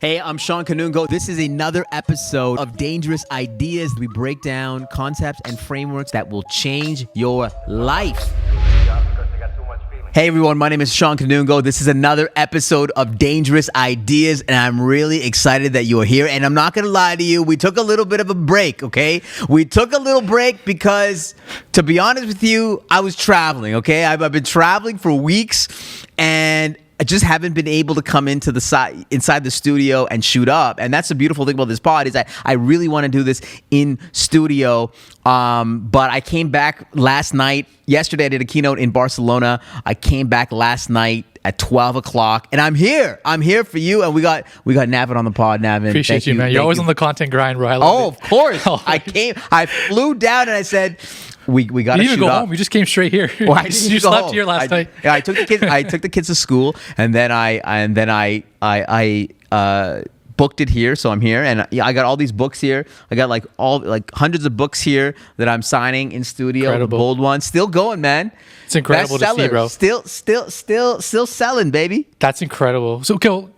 Hey, I'm Shawn Kanungo. This is another episode of Dangerous Ideas. We break down concepts and frameworks that will change your life. Hey everyone, my name is Shawn Kanungo. This is another episode of Dangerous Ideas, and I'm really excited that you're here. And I'm not gonna lie to you, we took a little bit of a break, okay? We took a little break because, to be honest with you, I was traveling, okay? I've been traveling for weeks, and I just haven't been able to come into the inside the studio and shoot up. And that's the beautiful thing about this pod is that I really want to do this in studio. But I came back last night. Yesterday I did a keynote in Barcelona. I came back last night at 12 o'clock, and I'm here. I'm here for you. And we got Navin on the pod. Navin, appreciate you, man. You're always on the content grind, bro. I love it. Of course. I flew down and I said, we got to shoot up. You didn't even go home. You just came straight here. Well, I didn't you slept home. here last night. Yeah, I took the kids. I took the kids to school, and then I booked it here. So I'm here, and I got all these books here. I got like hundreds of books here that I'm signing in studio. Incredible. The bold ones, still going, man. It's incredible to see, bro. Still selling, baby. That's incredible. So, okay,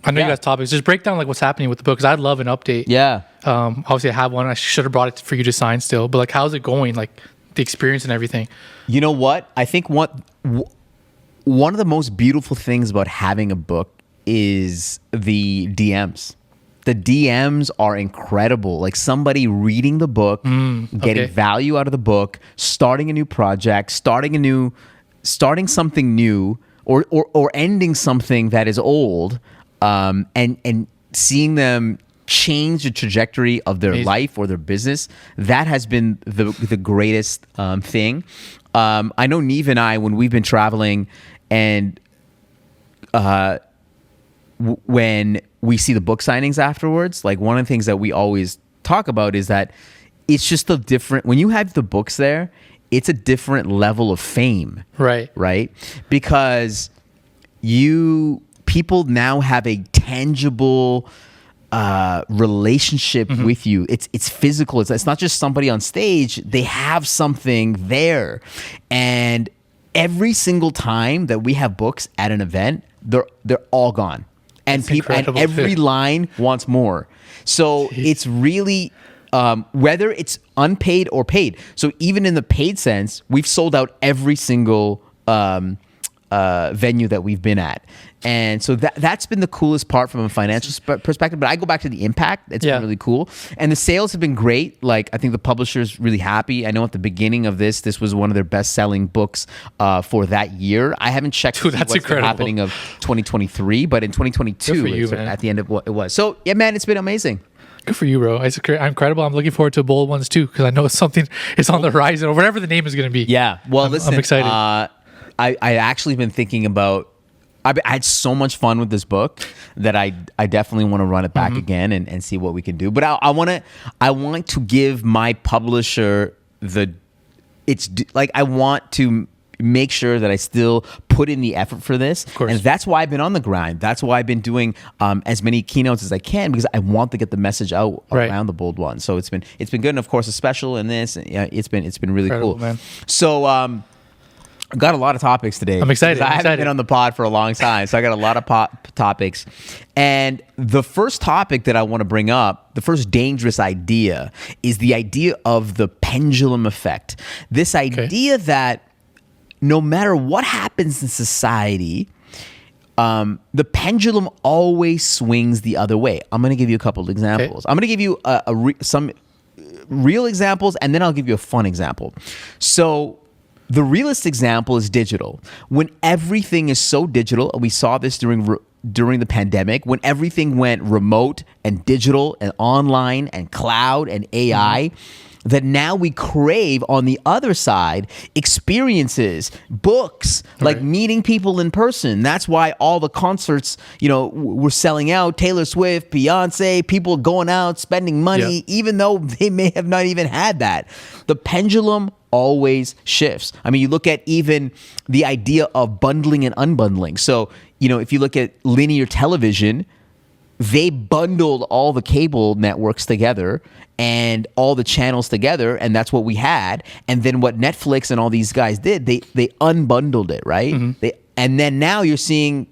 I know you guys topics. Just break down like what's happening with the book, because I'd love an update. Yeah. Obviously I have one. I should have brought it for you to sign still, but like, how's it going? Like the experience and everything. You know what? I think one of the most beautiful things about having a book is the DMs. The DMs are incredible. Like somebody reading the book, getting value out of the book, starting a new project, starting something new, or ending something that is old, and seeing them change the trajectory of their life or their business. That has been the greatest thing. I know Neve and I, when we've been traveling, and when we see the book signings afterwards, like one of the things that we always talk about is that it's just when you have the books there, it's a different level of fame. Right? Because people now have a tangible relationship with you. It's physical. It's not just somebody on stage. They have something there. And every single time that we have books at an event, they're all gone. And every line wants more. So it's really whether it's unpaid or paid. So even in the paid sense, we've sold out every single venue that we've been at. And so that's been the coolest part from a financial perspective. But I go back to the impact. It's been really cool. And the sales have been great. Like, I think the publisher's really happy. I know at the beginning of this was one of their best-selling books for that year. I haven't checked what's been happening of 2023, but in 2022, at the end of what it was. So, yeah, man, it's been amazing. Good for you, bro. It's incredible. I'm looking forward to bold ones, too, because I know it's something is on the horizon, or whatever the name is going to be. Yeah. Well, listen. I'm excited. I actually been thinking about. I had so much fun with this book that I definitely want to run it back again and see what we can do. But I want to give my publisher I want to make sure that I still put in the effort for this. Of course. And that's why I've been on the grind. That's why I've been doing as many keynotes as I can, because I want to get the message out around the bold one. So it's been good. And of course, a special in this. It's been really cool, man. So I've got a lot of topics today. I'm excited. I haven't been on the pod for a long time, so I got a lot of topics. And the first topic that I want to bring up, the first dangerous idea, is the idea of the pendulum effect. This idea that no matter what happens in society, the pendulum always swings the other way. I'm going to give you a couple of examples. I'm going to give you some real examples, and then I'll give you a fun example. So the realist example is digital. When everything is so digital, and we saw this during the pandemic, when everything went remote and digital and online and cloud and AI, that now we crave on the other side experiences, books, like meeting people in person. That's why all the concerts, were selling out. Taylor Swift, Beyonce, people going out, spending money, even though they may have not even had that. The pendulum always shifts. I mean, you look at even the idea of bundling and unbundling. So, if you look at linear television, they bundled all the cable networks together and all the channels together, and that's what we had. And then what Netflix and all these guys did, they unbundled it, right? And then now you're seeing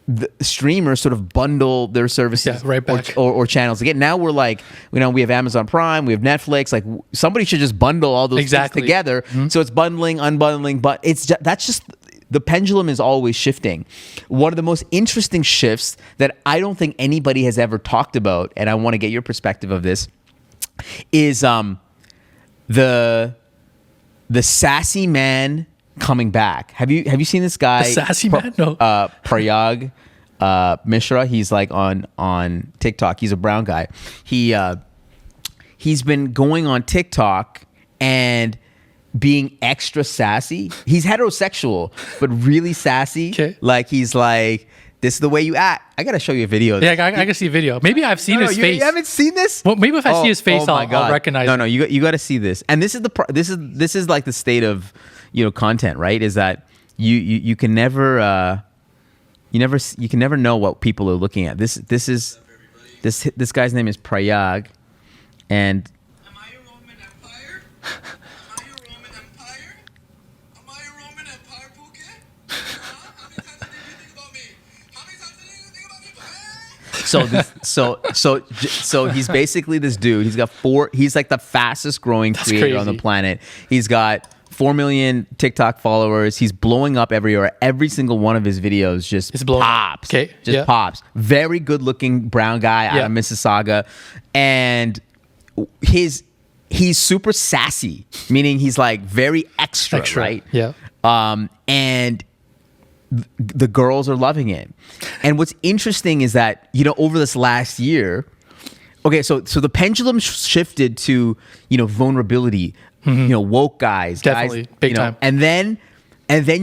the streamers sort of bundle their services right back. or channels again. Now we're like, we have Amazon Prime, we have Netflix. Like somebody should just bundle all those things together. So it's bundling, unbundling, but that's just the pendulum is always shifting. One of the most interesting shifts that I don't think anybody has ever talked about, and I want to get your perspective of this, is the Sassy Man coming back. Have you seen this guy? The Sassy Man? No. Prayag Mishra. He's like on TikTok. He's a brown guy. He's been going on TikTok and being extra sassy. He's heterosexual, but really sassy. Okay. Like he's like, this is the way you act. I gotta show you a video. Yeah, I can see a video. Maybe I've seen his face. You haven't seen this? Well, maybe if I see his face, I'll recognize it. No, you got to see this. And this is like the state of content, right? Is that you can never know what people are looking at. This guy's name is Prayag, and am I a Roman Empire? Am I a Roman Empire? Am I a Roman Empire, Phuket? How many times did you think about me? How many times did you think about me? so he's basically this dude. He's like the fastest growing creator on the planet. He's got 4 million TikTok followers. He's blowing up everywhere. Every single one of his videos just pops. Okay. Just pops. Very good looking brown guy out of Mississauga. And he's super sassy, meaning he's like very extra. Right? Yeah. And the girls are loving it. And what's interesting is that, over this last year, okay, so the pendulum shifted to, vulnerability, woke guys. Definitely, big time. And then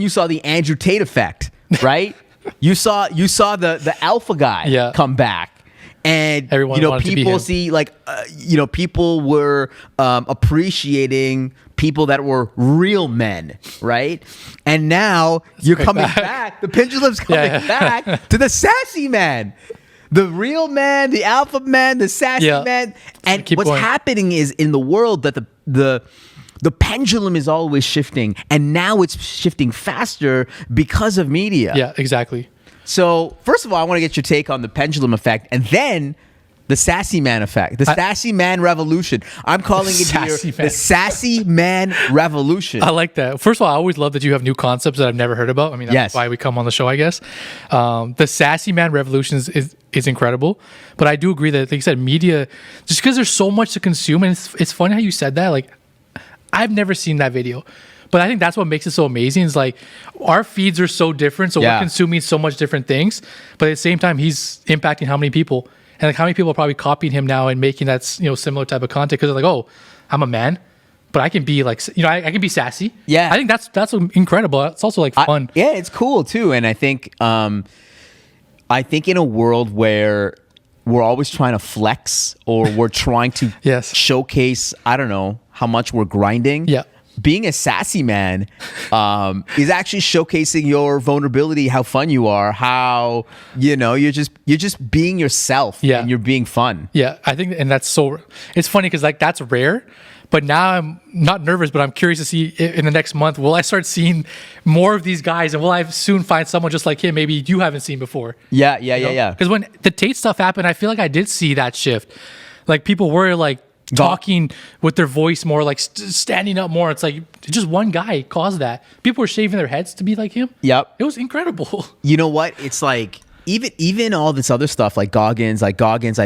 you saw the Andrew Tate effect, right? you saw the alpha guy come back. And everyone people see like people were appreciating people that were real men, right? And now you're coming back. The pendulum's coming back to the sassy man, the real man, the alpha man, the sassy man. And what's happening is in the world that the pendulum is always shifting, and now it's shifting faster because of media. Yeah, exactly. So, first of all, I want to get your take on the pendulum effect, and then the Sassy Man effect, the Sassy Man Revolution. I'm calling it here the Sassy Man Revolution. I like that. First of all, I always love that you have new concepts that I've never heard about. I mean, that's why we come on the show, I guess. The Sassy Man Revolution is incredible, but I do agree that, like you said, media, just because there's so much to consume, and it's funny how you said that. Like, I've never seen that video. But I think that's what makes it so amazing. Is like our feeds are so different, so we're consuming so much different things. But at the same time, he's impacting how many people, and like how many people are probably copying him now and making that similar type of content because they're like, oh, I'm a man, but I can be like I can be sassy. Yeah, I think that's incredible. It's also like fun. It's cool too. And I think in a world where we're always trying to flex or we're trying to showcase, I don't know how much we're grinding. Yeah. Being a sassy man is actually showcasing your vulnerability, how fun you are, how you're just being yourself, and you're being fun. Yeah, I think, and that's it's funny because like that's rare, but now I'm not nervous, but I'm curious to see in the next month, will I start seeing more of these guys, and will I soon find someone just like him, maybe you haven't seen before? Yeah. Because when the Tate stuff happened, I feel like I did see that shift. Like people were like talking with their voice more, like standing up more. It's like just one guy caused that. People were shaving their heads to be like him. Yep. It was incredible. You know what? It's like even all this other stuff like Goggins, I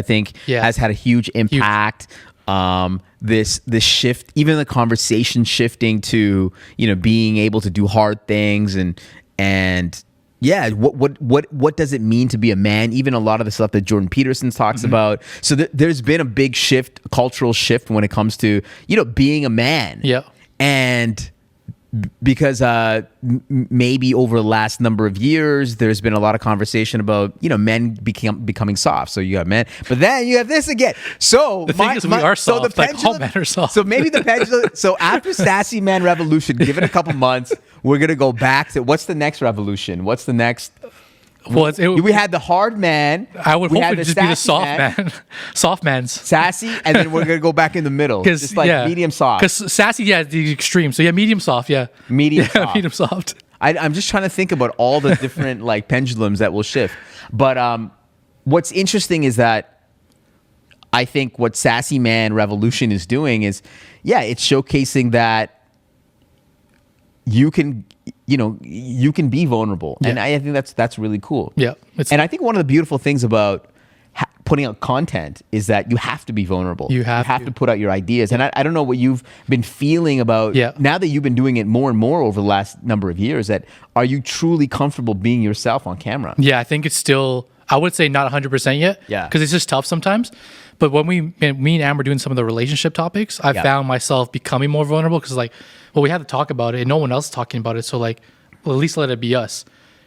think has had a huge impact. This shift, even the conversation shifting to, being able to do hard things and what does it mean to be a man? Even a lot of the stuff that Jordan Peterson talks about. So there's been a big shift, cultural shift when it comes to, being a man. Yeah. And because maybe over the last number of years, there's been a lot of conversation about, men becoming soft. So you got men, but then you have this again. So the thing is, we are soft. Like all men are soft. So maybe the pendulum. So after Sassy Man Revolution, give it a couple months, we're gonna go back to what's the next revolution? What's the next? Well, we had the hard man. I would hope it just be the soft man. Soft man's sassy, and then we're gonna go back in the middle, just like medium soft. Because sassy, is the extreme. So medium soft, medium soft. Medium soft. I'm just trying to think about all the different like pendulums that will shift. But what's interesting is that I think what Sassy Man Revolution is doing is, it's showcasing that you can be vulnerable, and I think that's really cool. Yeah, and I think one of the beautiful things about putting out content is that you have to be vulnerable. You have to put out your ideas. And I don't know what you've been feeling about now that you've been doing it more and more over the last number of years, that are you truly comfortable being yourself on camera? Yeah, I think it's still, I would say not 100% yet. Yeah. Because it's just tough sometimes. But when me and Am were doing some of the relationship topics, I found myself becoming more vulnerable because we had to talk about it and no one else is talking about it. So at least let it be us.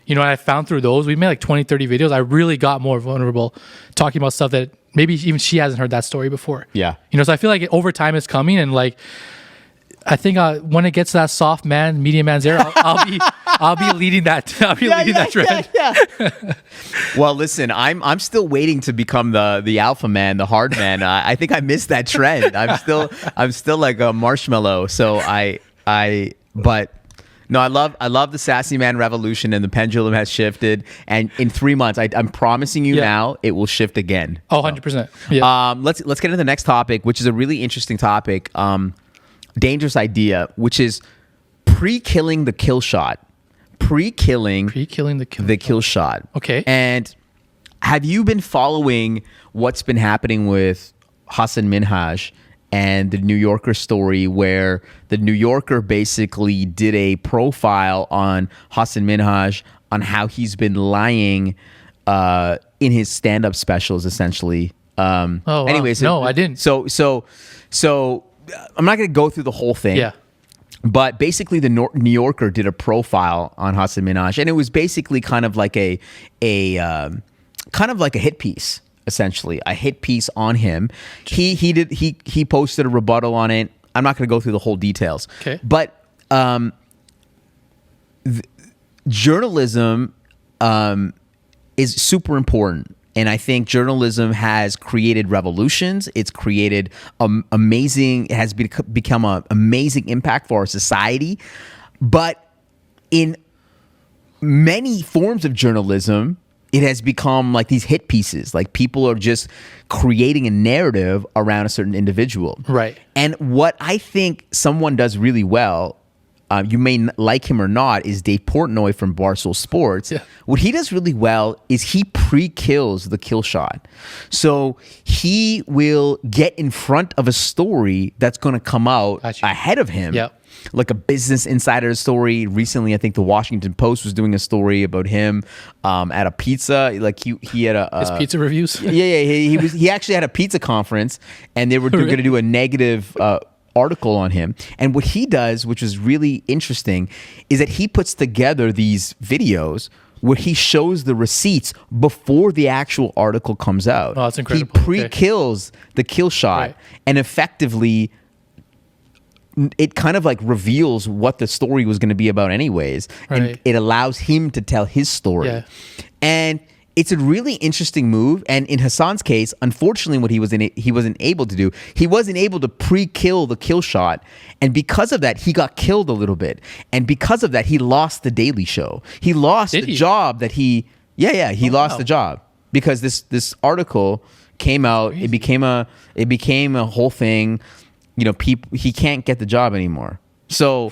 And I found through those, we made like 20, 30 videos. I really got more vulnerable talking about stuff that maybe even she hasn't heard that story before. Yeah. So I feel like over time it's coming. And I think when it gets to that soft man, medium man's era, I'll be leading that. I'll be leading that trend. Yeah. Well, listen, I'm still waiting to become the alpha man, the hard man. I think I missed that trend. I'm still like a marshmallow. So but no, I love the Sassy Man Revolution, and the pendulum has shifted. And in 3 months, I'm promising you now, it will shift again. Oh, 100%. Yeah. Let's get into the next topic, which is a really interesting topic. Dangerous idea, which is pre-killing the kill shot. Pre-killing the kill shot. Okay. And have you been following what's been happening with Hassan Minhaj and the New Yorker story, where the New Yorker basically did a profile on Hassan Minhaj on how he's been lying in his stand-up specials, essentially. Wow. Anyways, no, I didn't. So I'm not going to go through the whole thing. Yeah. But basically, the New Yorker did a profile on Hassan Minhaj, and it was basically kind of like a hit piece. Essentially, a hit piece on him. He posted a rebuttal on it. I'm not going to go through the whole details. Okay. But journalism is super important, and I think journalism has created revolutions. It's created amazing. It has become an amazing impact for our society. But in many forms of journalism, it has become like these hit pieces. Like people are just creating a narrative around a certain individual. Right. And what I think someone does really well, you may like him or not, is Dave Portnoy from Barstool Sports. Yeah. What he does really well is he pre-kills the kill shot. So he will get in front of a story that's going to come out ahead of him. Yep. Like a Business Insider story. Recently, I think the Washington Post was doing a story about him at a pizza. Like he had his pizza reviews. Yeah. He actually had a pizza conference, and they were going to do a negative article on him. And what he does, which is really interesting, is that he puts together these videos where he shows the receipts before the actual article comes out. Oh, that's incredible. He pre-kills the kill shot, and effectively it kind of like reveals what the story was going to be about anyways. Right. And it allows him to tell his story. Yeah. And it's a really interesting move. And in Hassan's case, unfortunately, what he wasn't able to do, he wasn't able to pre-kill the kill shot. And because of that, he got killed a little bit. And because of that, he lost the Daily Show. He lost job that he lost the job because this article came out. Crazy. It became a whole thing. He can't get the job anymore. So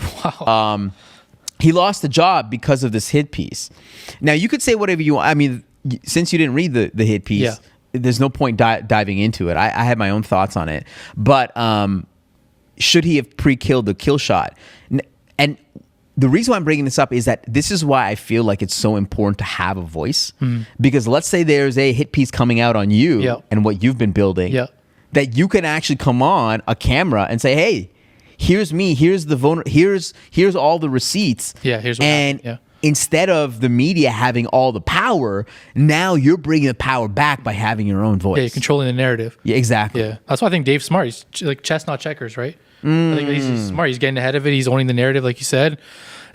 he lost the job because of this hit piece. Now, you could say whatever you want. I mean, since you didn't read the hit piece, there's no point diving into it. I had my own thoughts on it. But should he have pre-killed the kill shot? And the reason why I'm bringing this up is that this is why I feel like it's so important to have a voice. Because let's say there's a hit piece coming out on you and what you've been building. Yeah. That you can actually come on a camera and say, "Hey, here's me. Here's the here's all the receipts." Yeah, here's what happened. Yeah. Instead of the media having all the power, now you're bringing the power back by having your own voice. Yeah, you're controlling the narrative. Yeah, exactly. Yeah, that's why I think Dave's smart. He's like chess, not checkers, right? I think he's smart. He's getting ahead of it. He's owning the narrative, like you said.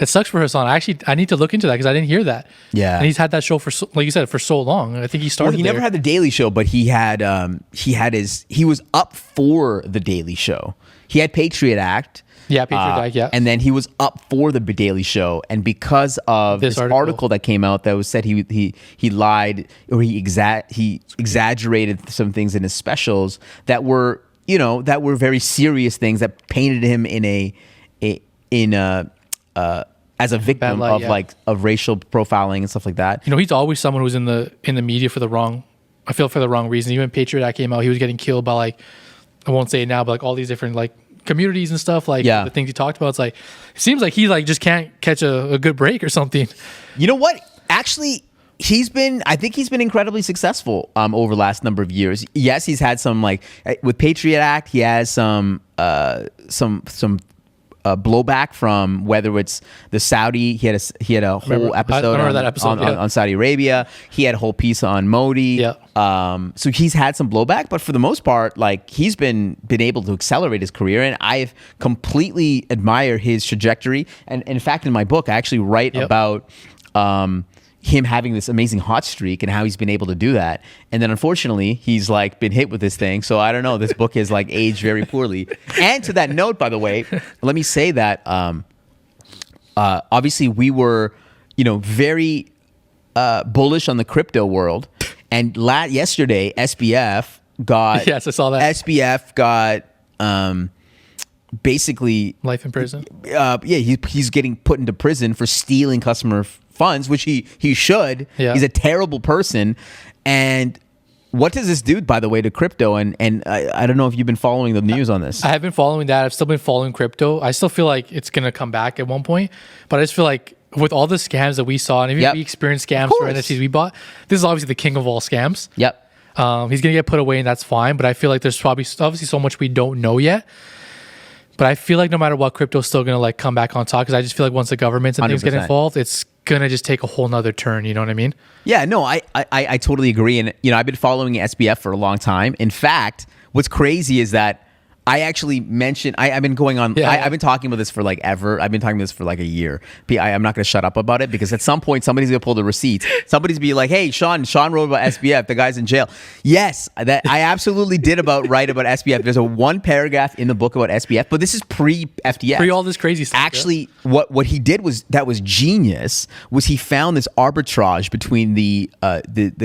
It sucks for Hassan. I need to look into that because I didn't hear that. Yeah, and he's had that show for, like you said, for so long. I think he started. Well, he never had the Daily Show, but he was up for the Daily Show. He had Patriot Act. Yeah, Patriotic, yeah. And then he was up for the Daily Show, and because of this article that came out that was said he lied or he exaggerated some things in his specials that were very serious things that painted him as a victim of racial profiling and stuff like that. He's always someone who's in the media for the wrong reason. Even Patriot Act came out, he was getting killed by I won't say it now, but all these different communities and stuff, the things he talked about. It's it seems like he just can't catch a good break or something. You know what? Actually, I think he's been incredibly successful over the last number of years. Yes, he's had some with Patriot Act, he has some blowback from whether it's the Saudi. He had a whole episode on Saudi Arabia. He had a whole piece on Modi. Yeah. So he's had some blowback, but for the most part, he's been able to accelerate his career, and I've completely admire his trajectory. And in fact, in my book, I actually write about him having this amazing hot streak and how he's been able to do that. And then unfortunately, he's been hit with this thing. So I don't know, this book has aged very poorly. And to that note, by the way, let me say that obviously we were, very bullish on the crypto world. And yesterday, SBF got... Yes, I saw that. SBF got... basically life in prison. He's getting put into prison for stealing customer funds, which he should. Yeah. He's a terrible person. And what does this do, by the way, to crypto? And I don't know if you've been following the news on this. I have been following that. I've still been following crypto. I still feel like it's gonna come back at one point, but I just feel like with all the scams that we saw, and even we experienced scams for NFTs we bought, this is obviously the king of all scams. Yep. He's gonna get put away, and that's fine. But I feel like there's probably obviously so much we don't know yet. But I feel like no matter what, crypto's still going to come back on top, because I just feel like once the governments and things get involved, it's going to just take a whole nother turn. You know what I mean? Yeah, no, I totally agree. And, I've been following SBF for a long time. In fact, what's crazy is that I actually mentioned, I've been going on, I've been talking about this for ever. I've been talking about this for a year. I'm not going to shut up about it, because at some point somebody's going to pull the receipts. Somebody's be like, hey, Shawn wrote about SBF. The guy's in jail. Yes, that I absolutely did write about SBF. There's one paragraph in the book about SBF, but this is pre-FTX. Pre all this crazy stuff. Actually, what he did was genius, was he found this arbitrage between the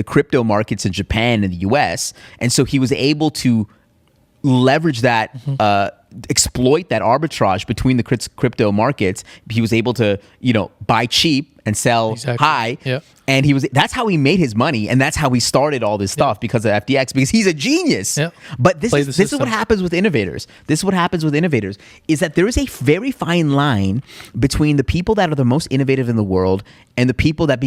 crypto markets in Japan and the US. And so he was able to leverage that, exploit that arbitrage between the crypto markets. He was able to, buy cheap and sell high. Yeah. And that's how he made his money, and that's how he started all this stuff, because of FTX, because he's a genius. Yeah. But this is what happens with innovators. This is what happens with innovators, is that there is a very fine line between the people that are the most innovative in the world and the people that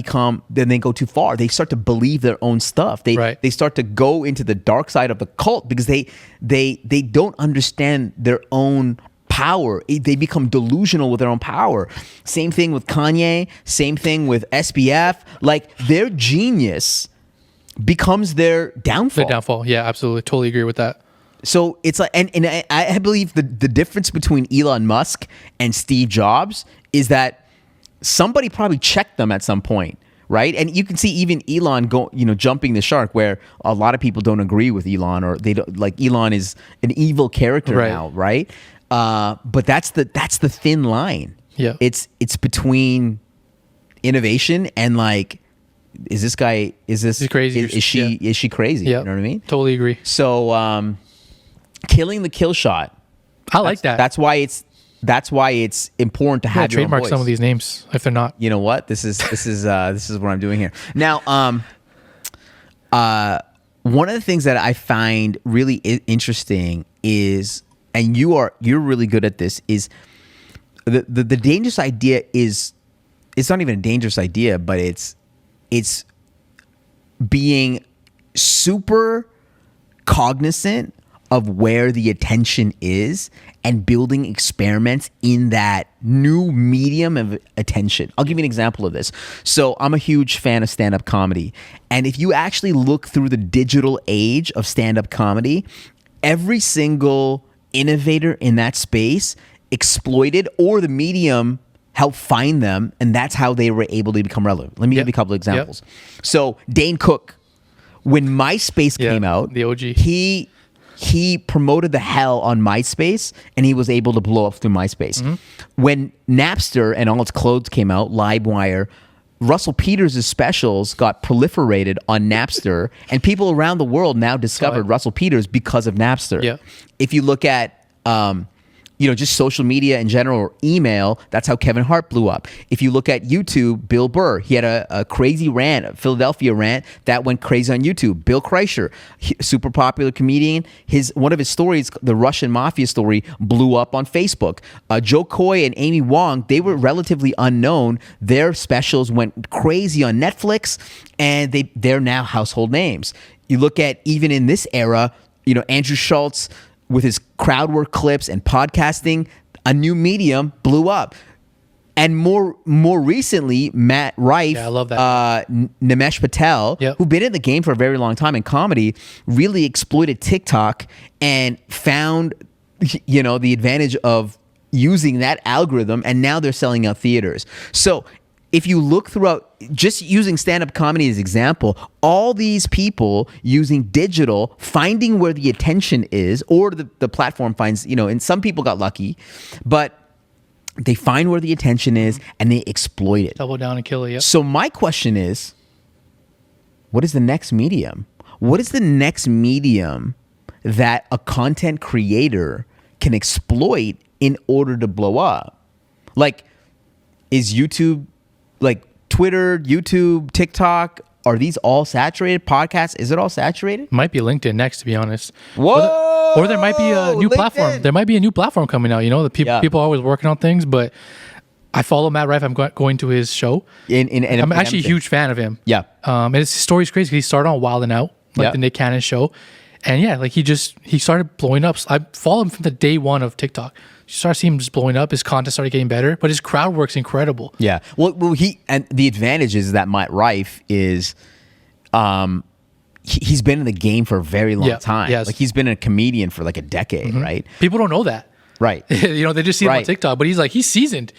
then they go too far. They start to believe their own stuff. They start to go into the dark side of the cult, because they don't understand their own power. They become delusional with their own power. Same thing with Kanye. Same thing with SBF. Their genius becomes their downfall. Their downfall. Yeah, absolutely. Totally agree with that. So it's and I believe the difference between Elon Musk and Steve Jobs is that somebody probably checked them at some point. Right. And you can see even Elon jumping the shark, where a lot of people don't agree with Elon, or they don't Elon is an evil character now. Right. But that's the thin line. Yeah. It's between innovation and is this guy, is he crazy? Is she crazy? Yeah. You know what I mean? Totally agree. So, killing the kill shot. I like that. That's why it's important to have your own trademark voice. Some of these names if they're not. You know what? This is what I'm doing here. Now, one of the things that I find really interesting is, and you're really good at this, is the dangerous idea is, it's not even a dangerous idea, but it's being super cognizant of where the attention is and building experiments in that new medium of attention. I'll give you an example of this. So I'm a huge fan of stand-up comedy. And if you actually look through the digital age of stand-up comedy, every single innovator in that space exploited, or the medium helped find them, and that's how they were able to become relevant. Let me give you a couple of examples. So Dane Cook, when MySpace came out, the OG, he he promoted the hell on MySpace, and he was able to blow up through MySpace. When Napster and all its clothes came out, LimeWire, Russell Peters' specials got proliferated on Napster, and people around the world now discovered Russell Peters because of Napster. Yeah. If you look at just social media in general, or email, that's how Kevin Hart blew up. If you look at YouTube, Bill Burr, he had a crazy rant, a Philadelphia rant that went crazy on YouTube. Bill Kreischer, super popular comedian, one of his stories, the Russian mafia story, blew up on Facebook. Joe Coy and Amy Wong, they were relatively unknown. Their specials went crazy on Netflix, and they're now household names. You look at, even in this era, Andrew Schultz, with his crowd work clips and podcasting, a new medium blew up. And more recently, Matt Rife, I love that. Nimesh Patel, who've been in the game for a very long time in comedy, really exploited TikTok and found, the advantage of using that algorithm, and now they're selling out theaters. So if you look throughout, just using stand-up comedy as example, all these people using digital, finding where the attention is, or the platform finds, and some people got lucky, but they find where the attention is and they exploit it. Double down and kill it, So my question is, what is the next medium? What is the next medium that a content creator can exploit in order to blow up? Like, is YouTube... like Twitter, YouTube, TikTok, are these all saturated? Podcasts, is it all saturated? Might be LinkedIn next, to be honest. Whoa! Or there might be a new LinkedIn. platform. There might be a new platform coming out. The people are always working on things, but I follow Matt Rife. I'm going to his show. I'm actually a huge fan of him. Yeah. And his story's crazy. He started on Wild 'N Out, the Nick Cannon show. And he started blowing up. I follow him from the day one of TikTok. You start seeing him just blowing up. His content started getting better, but his crowd work's incredible. Yeah. Well, and the advantage is that Matt Rife is, he's been in the game for a very long time. Yes. Like, he's been a comedian for like a decade, right? People don't know that. Right. They just see him on TikTok, but he's seasoned.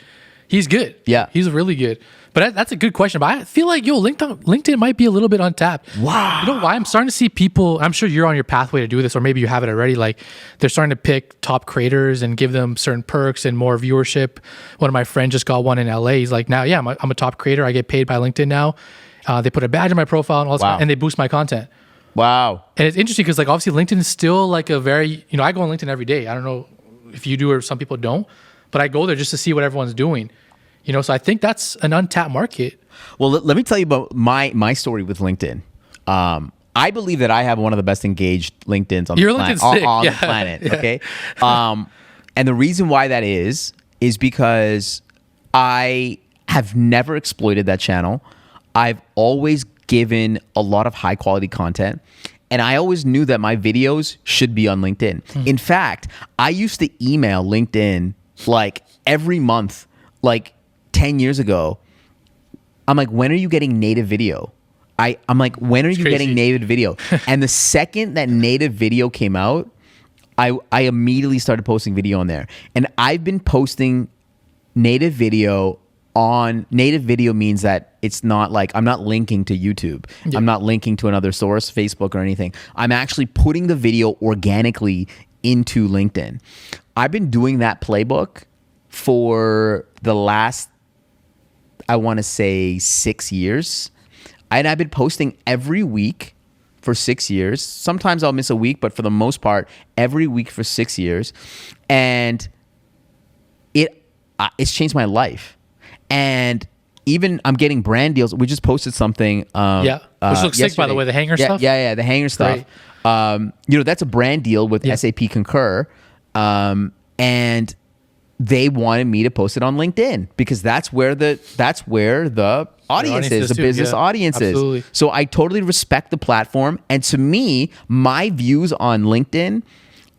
He's good. Yeah. He's really good. But that's a good question. But I feel like, LinkedIn might be a little bit untapped. Wow. You know why? I'm starting to see people, I'm sure you're on your pathway to do this, or maybe you have it already. Like, they're starting to pick top creators and give them certain perks and more viewership. One of my friends just got one in LA. He's like, now, I'm a top creator. I get paid by LinkedIn now. They put a badge in my profile and all this, and they boost my content. Wow. And it's interesting because, obviously LinkedIn is still like a very, I go on LinkedIn every day. I don't know if you do or some people don't, but I go there just to see what everyone's doing. So I think that's an untapped market. Well, let me tell you about my story with LinkedIn. I believe that I have one of the best engaged LinkedIns on the planet. On the planet, okay? And the reason why that is because I have never exploited that channel. I've always given a lot of high quality content. And I always knew that my videos should be on LinkedIn. In fact, I used to email LinkedIn like every month, like 10 years ago. I'm like, when are you getting native video? I'm like, when are you getting native video? And the second that native video came out, I immediately started posting video on there. And I've been posting native video on native video means that it's not like I'm not linking to YouTube. Yeah. I'm not linking to another source, Facebook or anything. I'm actually putting the video organically into LinkedIn. I've been doing that playbook for the last, I want to say 6 years. And I've been posting every week for 6 years. Sometimes I'll miss a week, but for the most part, every week for 6 years. And it's changed my life. And even I'm getting brand deals. We just posted something. Which looks sick, by the way, the hanger stuff. Yeah, the hanger stuff. That's a brand deal with SAP Concur. And they wanted me to post it on LinkedIn because that's where the audience is, the business audience is. So I totally respect the platform. And to me, my views on LinkedIn,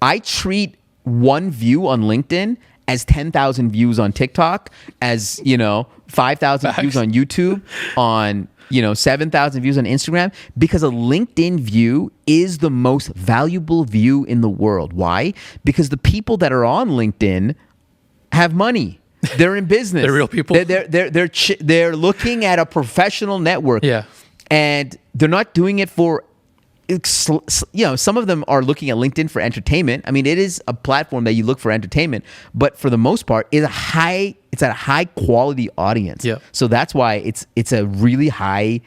I treat one view on LinkedIn as 10,000 views on TikTok, as 5,000 views on YouTube, on 7,000 views on Instagram, because a LinkedIn view is the most valuable view in the world. Why? Because the people that are on LinkedIn have money. They're in business. They're real people. They're looking at a professional network. Yeah. And they're not doing it for some of them are looking at LinkedIn for entertainment. I mean, it is a platform that you look for entertainment, but for the most part, it's at a high quality audience. Yeah. So that's why it's a really high,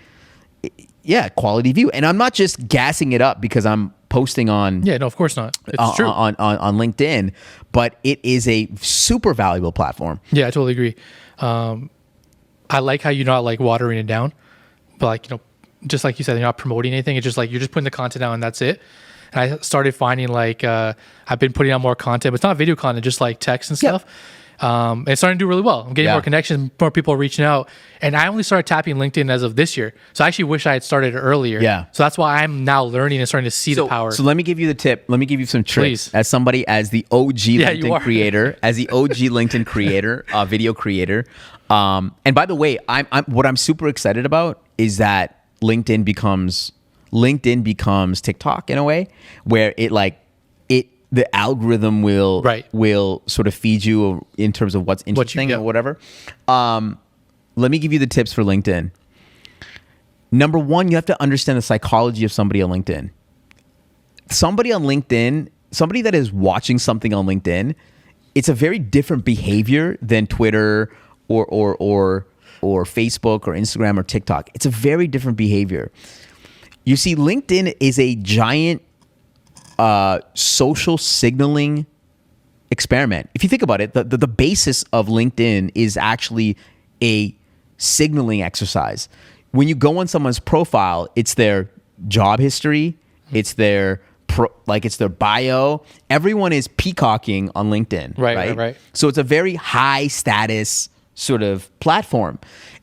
quality view. And I'm not just gassing it up because I'm posting on. Yeah, no, of course not. It's true. On LinkedIn, but it is a super valuable platform. Yeah, I totally agree. I like how you're not like watering it down, but like, just like you said, you're not promoting anything. It's just like you're just putting the content out and that's it. And I started finding like I've been putting out more content, but it's not video content, just like text and stuff. And it's starting to do really well. I'm getting more connections, more people are reaching out. And I only started tapping LinkedIn as of this year. So I actually wish I had started earlier. Yeah. So that's why I'm now learning and starting to see the power. So let me give you the tip. Let me give you some tricks. Please. As the OG LinkedIn creator, video creator. And by the way, what I'm super excited about is that LinkedIn becomes TikTok in a way where the algorithm will sort of feed you in terms of what's interesting or whatever. Let me give you the tips for LinkedIn. Number one, you have to understand the psychology of somebody on LinkedIn. Somebody that is watching something on LinkedIn, it's a very different behavior than Twitter or Facebook or Instagram or TikTok. It's a very different behavior. You see, LinkedIn is a giant social signaling experiment. If you think about it, the basis of LinkedIn is actually a signaling exercise. When you go on someone's profile, it's their job history, it's their bio. Everyone is peacocking on LinkedIn, right? So it's a very high status sort of platform.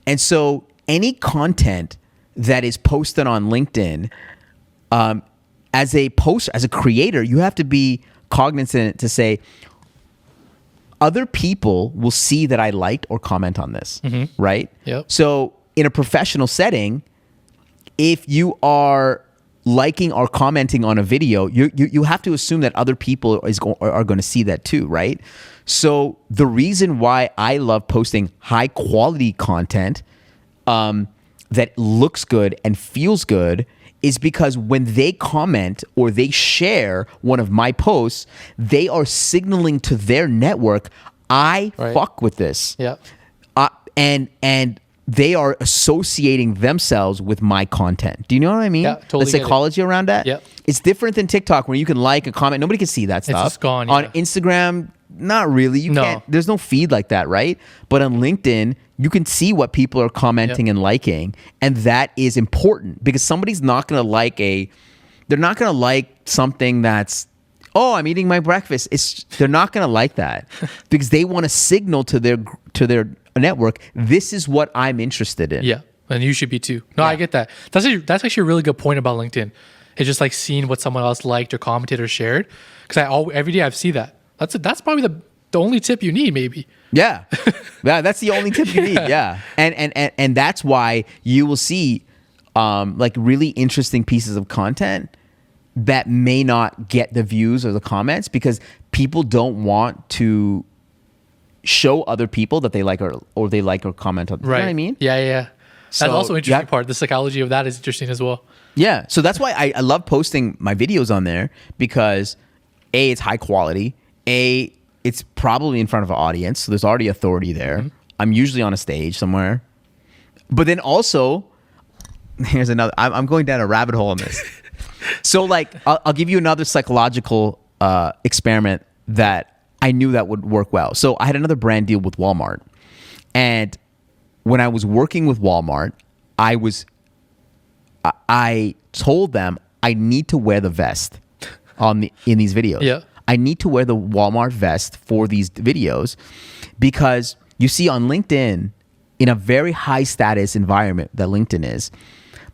And so any content that is posted on LinkedIn, as a creator, you have to be cognizant to say, other people will see that I liked or comment on this, right? Yep. So in a professional setting, if you are liking or commenting on a video, you have to assume that other people are going to see that too, right? So the reason why I love posting high quality content that looks good and feels good is because when they comment or they share one of my posts, they are signaling to their network, I fuck with this. Yeah. And they are associating themselves with my content. Do you know what I mean? Yeah, totally. The psychology around that? Yeah. It's different than TikTok where you can like and comment. Nobody can see that stuff. It's just gone, On Instagram, not really. You can't. There's no feed like that, right? But on LinkedIn, you can see what people are commenting and liking, and that is important because somebody's not going to they're not going to like something that's, oh, I'm eating my breakfast. They're not going to like that because they want to signal to their network, this is what I'm interested in. Yeah, and you should be too. No, I get that. That's actually a really good point about LinkedIn. It's just like seeing what someone else liked or commented or shared. Because every day I see that. That's probably the only tip you need, maybe. Yeah, that's the only tip you need. Yeah, and that's why you will see like really interesting pieces of content that may not get the views or the comments because people don't want to show other people that they like or they like or comment on. You know what I mean? Yeah. That's also an interesting part. The psychology of that is interesting as well. Yeah. So that's why I love posting my videos on there because A, it's high quality. A, it's probably in front of an audience. So there's already authority there. Mm-hmm. I'm usually on a stage somewhere. But then also, here's another, I'm going down a rabbit hole on this. So like, I'll give you another psychological experiment that I knew that would work well. So I had another brand deal with Walmart. And when I was working with Walmart, I told them I need to wear the vest in these videos. Yeah. I need to wear the Walmart vest for these videos because you see on LinkedIn, in a very high status environment that LinkedIn is,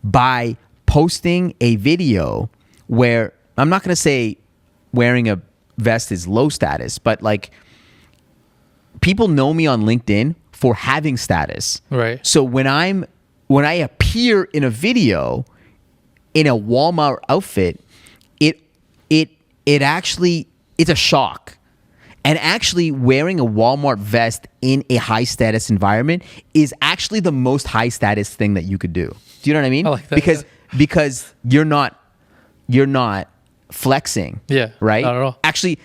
by posting a video where, I'm not going to say wearing a vest is low status, but like people know me on LinkedIn for having status. Right. So when I appear in a video in a Walmart outfit, it actually, it's a shock. And actually wearing a Walmart vest in a high status environment is actually the most high status thing that you could do. Do you know what I mean? I like that, because you're not you're not flexing. Yeah, right. not at all. Actually,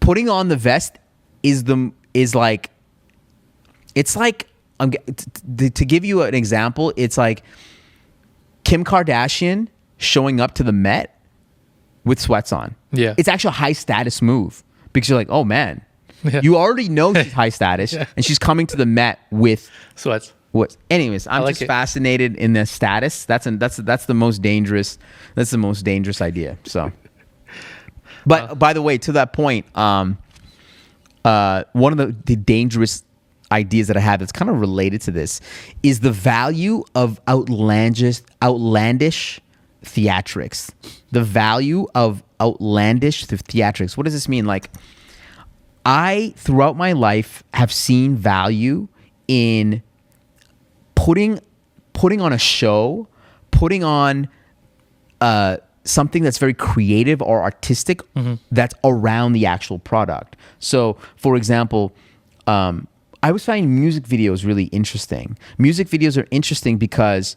putting on the vest is like, it's like, to give you an example, it's like Kim Kardashian showing up to the Met with sweats on. Yeah. It's actually a high status move because you're like, oh man, Yeah. you already know she's high status Yeah. and she's coming to the Met with Sweats. what? Anyways, I'm like just it. fascinated in the status. That's the most dangerous. That's the most dangerous idea. So, but by the way, to that point, one of the dangerous ideas that I have that's kind of related to this is the value of outlandish theatrics. The value of outlandish theatrics. What does this mean? Like, I throughout my life have seen value in putting on a show, putting on something that's very creative or artistic that's around the actual product. So, for example, I was finding music videos really interesting. Music videos are interesting because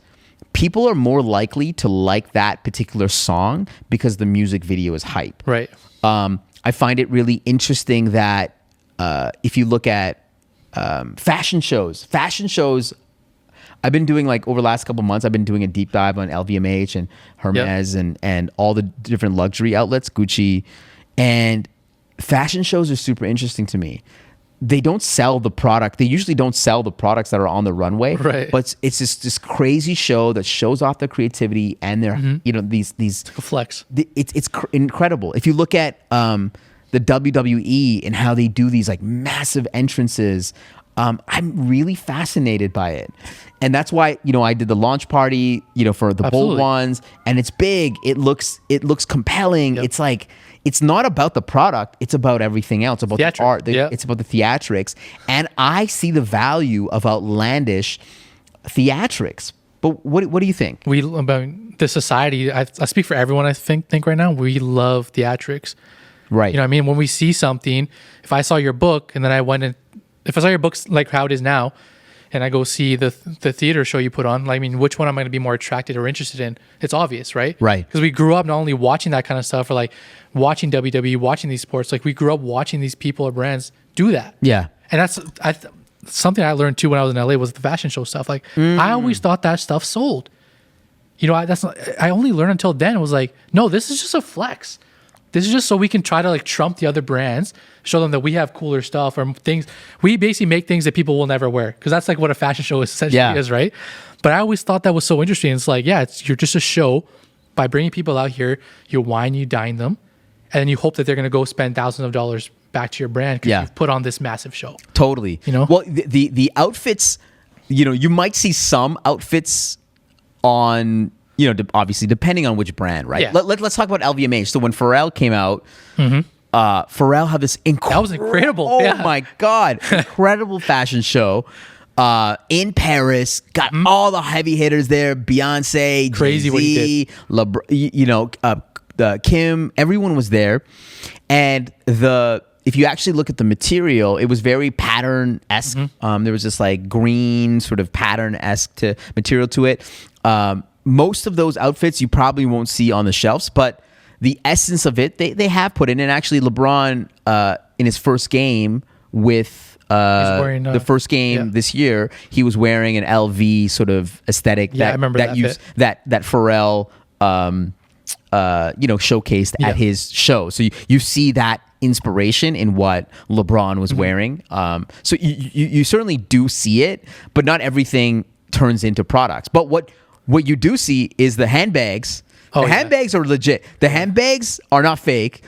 people are more likely to like that particular song because the music video is hype. Right. I find it really interesting that if you look at fashion shows, I've been doing, like, over the last couple of months, I've been doing a deep dive on LVMH and Hermes and all the different luxury outlets, Gucci, and fashion shows are super interesting to me. They don't sell the product. They usually don't sell the products that are on the runway. Right. But it's just this crazy show that shows off their creativity and their, these A flex. it's incredible. If you look at the WWE and how they do these, like, massive entrances, I'm really fascinated by it. And that's why, I did the launch party, for the bold Absolutely. ones, and it's big. It looks compelling. Yep. It's like, it's not about the product. It's about everything else. It's about Theatrics. the art. Yep. It's about the theatrics. And I see the value of outlandish theatrics. But what do you think? We about the society. I speak for everyone. I think right now we love theatrics. Right. You know what I mean? When we see something, if I saw your book and then I went and if I saw your books like how it is now, and I go see the theater show you put on, like, I mean, which one am I going to be more attracted or interested in? It's obvious, right? Right. Because we grew up not only watching that kind of stuff or like watching WWE, watching these sports, like we grew up watching these people or brands do that. Yeah. And that's something I learned too when I was in LA was the fashion show stuff. Like I always thought that stuff sold. I only learned until then. It was like, no, this is just a flex. This is just so we can try to, like, trump the other brands, show them that we have cooler stuff or things. We basically make things that people will never wear because that's like what a fashion show essentially is, right? But I always thought that was so interesting. It's like, yeah, you're just a show. By bringing people out here, you wine, you dine them, and then you hope that they're going to go spend thousands of dollars back to your brand because you've put on this massive show. Totally. Well, the outfits, you might see some outfits on, obviously depending on which brand, right? Yeah. Let's talk about LVMH. So when Pharrell came out, Pharrell had this incredible. That was incredible. Oh Yeah. my God. Incredible fashion show in Paris. Got all the heavy hitters there. Beyonce, Crazy Jay-Z, what he did. Kim, everyone was there. And if you actually look at the material, it was very pattern-esque. There was this, like, green sort of pattern-esque material to it. Most of those outfits you probably won't see on the shelves, but the essence of it, they have put in. And actually, LeBron, in his first game with wearing, the first game this year, he was wearing an LV sort of aesthetic I remember that Pharrell showcased at his show. So you see that inspiration in what LeBron was wearing. So you certainly do see it, but not everything turns into products. But what you do see is the handbags. The handbags are legit. The handbags are not fake.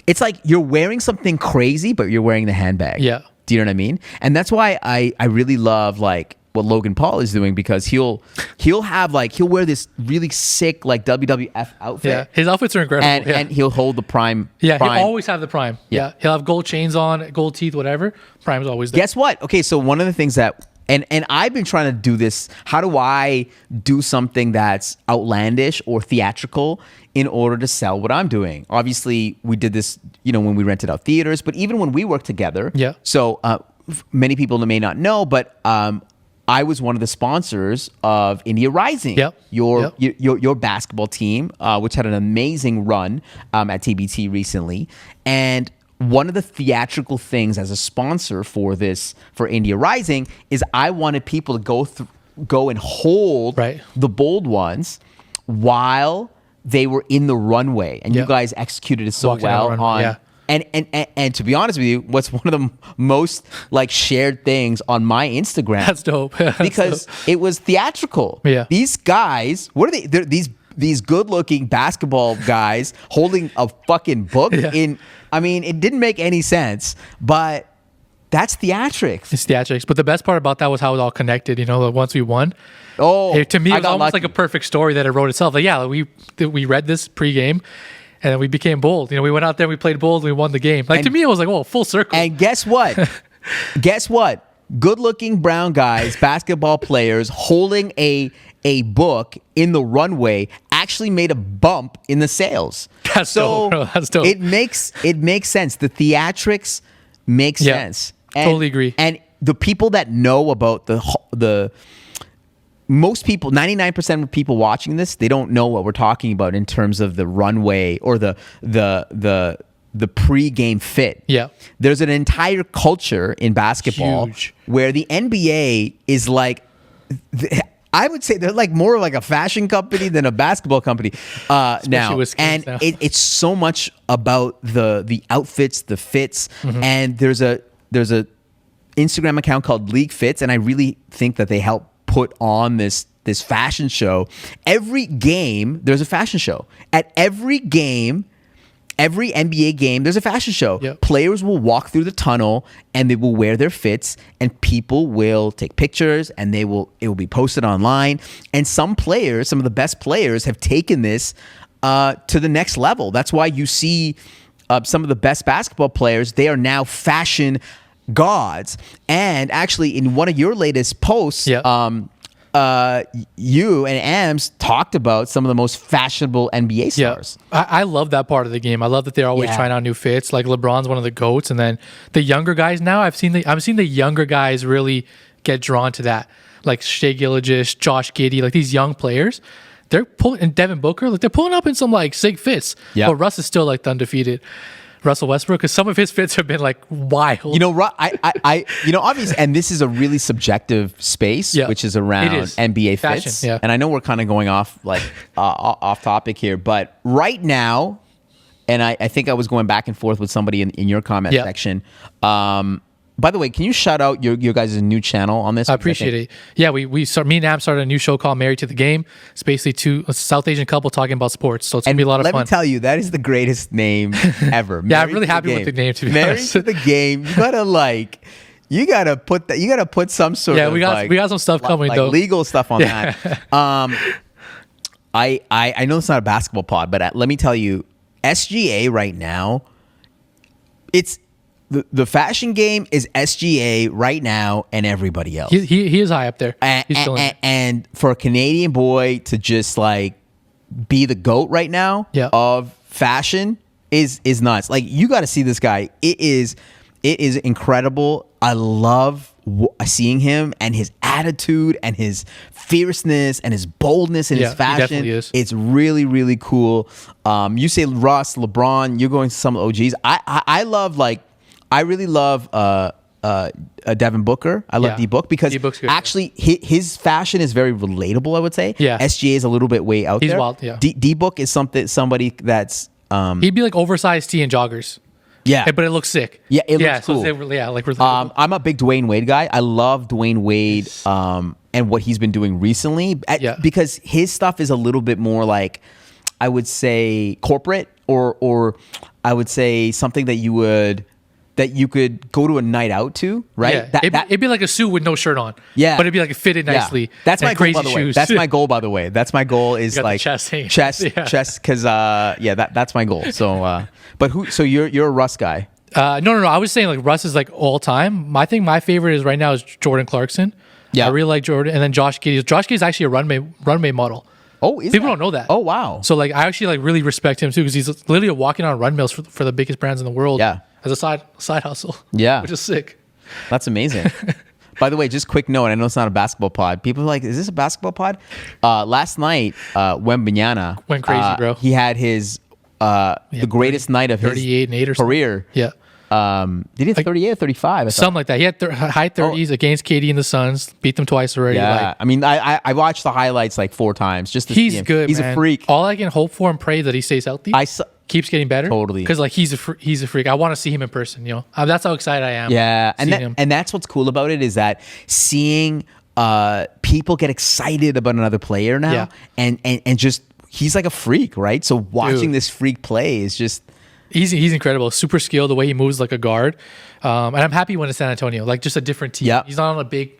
It's like you're wearing something crazy, but you're wearing the handbag. Yeah. Do you know what I mean? And that's why I really love, like, what Logan Paul is doing, because he'll wear this really sick, like, WWF outfit. Yeah, his outfits are incredible. And he'll hold the prime. Yeah, prime. he'll always have the prime. Yeah, he'll have gold chains on, gold teeth, whatever. Prime's always there. Guess what? Okay, so one of the things that and I've been trying to do this. How do I do something that's outlandish or theatrical in order to sell what I'm doing? Obviously, we did this, when we rented out theaters, but even when we worked together. Yeah. So many people may not know, but I was one of the sponsors of India Rising, your basketball team, which had an amazing run at TBT recently. And one of the theatrical things as a sponsor for India Rising is I wanted people to go and hold the bold ones while they were in the runway, and you guys executed it so well on. And to be honest with you, what's one of the most like shared things on my Instagram? That's dope. Because it was theatrical. Yeah. These guys, what are they? They're these good-looking basketball guys holding a fucking book in. I mean, it didn't make any sense, but that's theatrics. It's theatrics. But the best part about that was how it all connected. You know, once we won. To me, it was almost like a perfect story that it wrote itself. Like, we read this pregame. And then we became bold. You know, we went out there, we played bold, and we won the game. Like, to me, it was like, oh, full circle. And guess what? Good-looking brown guys, basketball players, holding a book in the runway actually made a bump in the sales. That's dope. That's dope. It makes sense. The theatrics make sense. Totally agree. And the people that know about the most people, 99% of people watching this, they don't know what we're talking about in terms of the runway or the pre-game fit. Yeah. There's an entire culture in basketball where the NBA is like, I would say they're like more like a fashion company than a basketball company now. With Skims now. It's so much about the outfits, the fits, and there's a Instagram account called League Fits, and I really think that they help put on this fashion show. Every game, there's a fashion show. At every game, every NBA game, there's a fashion show. Yep. Players will walk through the tunnel and they will wear their fits, and people will take pictures, and it will be posted online. And some players, some of the best players, have taken this to the next level. That's why you see some of the best basketball players, they are now fashion gods. And actually, in one of your latest posts, you and Ams talked about some of the most fashionable NBA stars. I love that part of the game. I love that they're always trying out new fits. Like, LeBron's one of the GOATs, and then the younger guys now, I'm seeing the younger guys really get drawn to that. Like Shai Gilgeous, Josh Giddey, like these young players. They're pulling, and Devin Booker, like they're pulling up in some like sick fits. Yeah. But Russ is still like the undefeated Russell Westbrook, because some of his fits have been like wild. You know, obviously, and this is a really subjective space, which is around NBA fashion, fits. Yeah. And I know we're kind of going off like off topic here, but right now, and I think I was going back and forth with somebody in your comment section. By the way, can you shout out your guys' new channel on this? I appreciate it. Yeah, me and Am started a new show called Married to the Game. It's basically a South Asian couple talking about sports. So it's going to be a lot of fun. Let me tell you, that is the greatest name ever. Yeah, I'm really happy with the name, to be honest. Married to the Game. You gotta put some sort of we got some stuff coming though. Legal stuff on that. I know it's not a basketball pod, but let me tell you, SGA right now, it's the fashion game is SGA right now and everybody else. He is high up there. And for a Canadian boy to just like be the GOAT right now of fashion is nuts. Like, you got to see this guy. It is incredible. I love seeing him and his attitude and his fierceness and his boldness in his fashion. He definitely is. It's really, really cool. You say Russ, LeBron, you're going to some OGs. I really love Devin Booker. I love D-Book because actually his fashion is very relatable, I would say. Yeah. SGA is a little bit way out there. He's wild, yeah. D-Book is somebody that's... he'd be like oversized tee and joggers. Yeah. But it looks sick. Yeah, it looks cool. Relatable. I'm a big Dwayne Wade guy. I love Dwayne Wade and what he's been doing recently because his stuff is a little bit more like, I would say, corporate or I would say something that you could go to a night out to, right? Yeah. It'd be like a suit with no shirt on. Yeah. But it'd be like fitted nicely. That's my goal, by the way. That's my goal, by the way. That's my goal is like chest, because that's my goal. So, so you're a Russ guy? No. I was saying like Russ is like all time. I think my favorite is right now is Jordan Clarkson. Yeah. I really like Jordan, and then Josh Giddey. Josh Giddey is actually a runway model. Oh, people don't know that. Oh, wow. So like I actually like really respect him too, because he's literally walking on run mills for the biggest brands in the world. Yeah. As a side hustle. Yeah. Which is sick. That's amazing. By the way, just quick note. I know it's not a basketball pod. People are like, "Is this a basketball pod?" Last night, Wembanyama went crazy, bro. He had his the greatest night of his 38 and 8 or career. Yeah. Did he have 38 or 35? Something like that. He had high 30s against KD and the Suns. Beat them twice already. Yeah. Like, I mean, I watched the highlights like 4 times just to see he's him. good. He's man. a freak. All I can hope for and pray that he stays healthy. Keeps getting better. Totally. Because like he's a freak. I want to see him in person. You know, that's how excited I am. Yeah, and that's what's cool about it is that seeing people get excited about another player now, and just he's like a freak, right? So watching this freak play is just he's incredible. Super skilled the way he moves like a guard, and I'm happy when it's San Antonio, like just a different team. Yeah, he's not on a big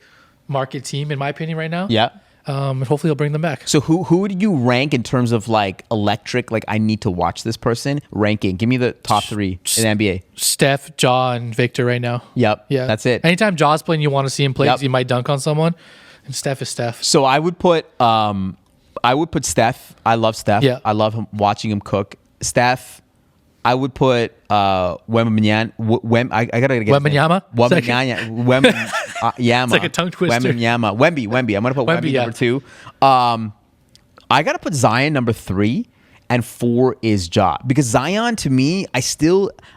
market team in my opinion right now. Yeah. And hopefully he'll bring them back. So who would you rank in terms of like electric? Like I need to watch this person ranking. Give me the top 3 in the NBA. Steph, Ja, and Victor right now. Yep. Yeah, that's it. Anytime Ja's playing, you want to see him play because he might dunk on someone. And Steph is Steph. So I would put Steph. I love Steph. Yeah. I love watching him cook. Steph. I would put Wembanyama. I gotta get Wembanyama. Yama. It's like a tongue twister. Wembanyama. Wemby. I'm gonna put Wemby number 2. I gotta put Zion number 3, and 4 is Ja, because Zion to me, we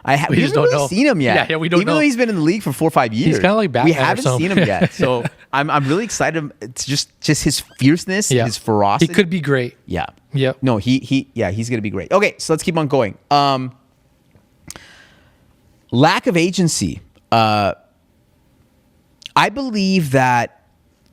haven't really seen him yet. Yeah, we don't know. Even though he's been in the league for 4 or 5 years, he's kind of like Batman. We haven't seen him yet, so I'm really excited. It's just his fierceness, his ferocity. He could be great. Yeah. Yep. No, he's gonna be great. Okay, so let's keep on going. Lack of agency. I believe that,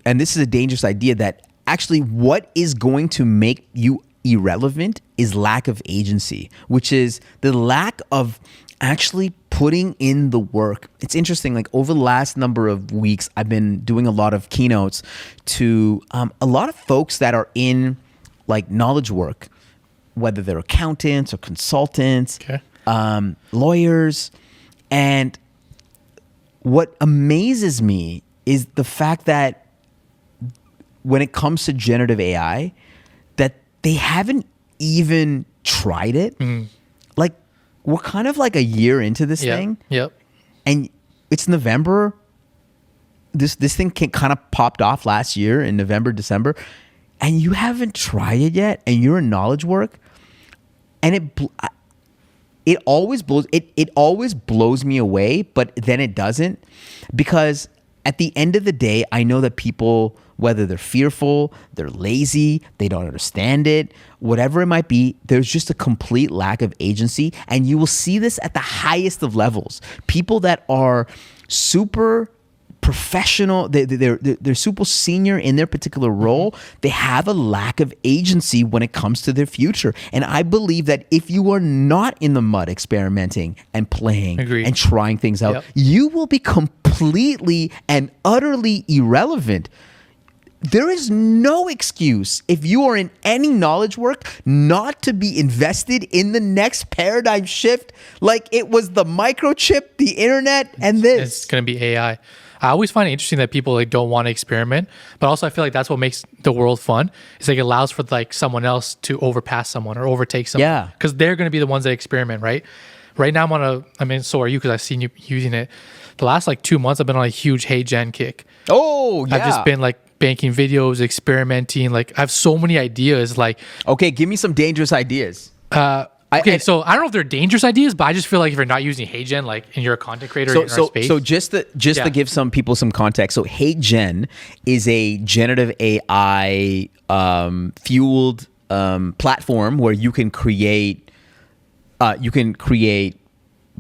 and this is a dangerous idea, that actually what is going to make you irrelevant is lack of agency, which is the lack of actually putting in the work. It's interesting, like over the last number of weeks, I've been doing a lot of keynotes to a lot of folks that are in like knowledge work, whether they're accountants or consultants, lawyers. And what amazes me is the fact that when it comes to generative AI, that they haven't even tried it. Like we're kind of like a year into this thing. Yep. And it's November. This thing kind of popped off last year in November, December. And you haven't tried it yet, and you're in knowledge work, and it always blows me away, but then it doesn't, because at the end of the day, I know that people, whether they're fearful, they're lazy, they don't understand it, whatever it might be, there's just a complete lack of agency, and you will see this at the highest of levels. People that are super professional, they're super senior in their particular role, they have a lack of agency when it comes to their future. And I believe that if you are not in the mud experimenting and playing and trying things out, you will be completely and utterly irrelevant. There is no excuse if you are in any knowledge work not to be invested in the next paradigm shift, like it was the microchip, the internet, and this. It's going to be AI. I always find it interesting that people like don't want to experiment, but also I feel like that's what makes the world fun. It's like it allows for like someone else to overpass someone or overtake someone. Yeah. Because they're going to be the ones that experiment, right? Right now so are you, because I've seen you using it. The last like 2 months I've been on a huge Hey Gen kick. Oh, yeah. I've just been like banking videos, experimenting. Like I have so many ideas. Like, okay, give me some dangerous ideas. So I don't know if they're dangerous ideas, but I just feel like if you're not using HeyGen, like, and you're a content creator in our space. So just to give some people some context, so HeyGen is a generative AI fueled platform where you can create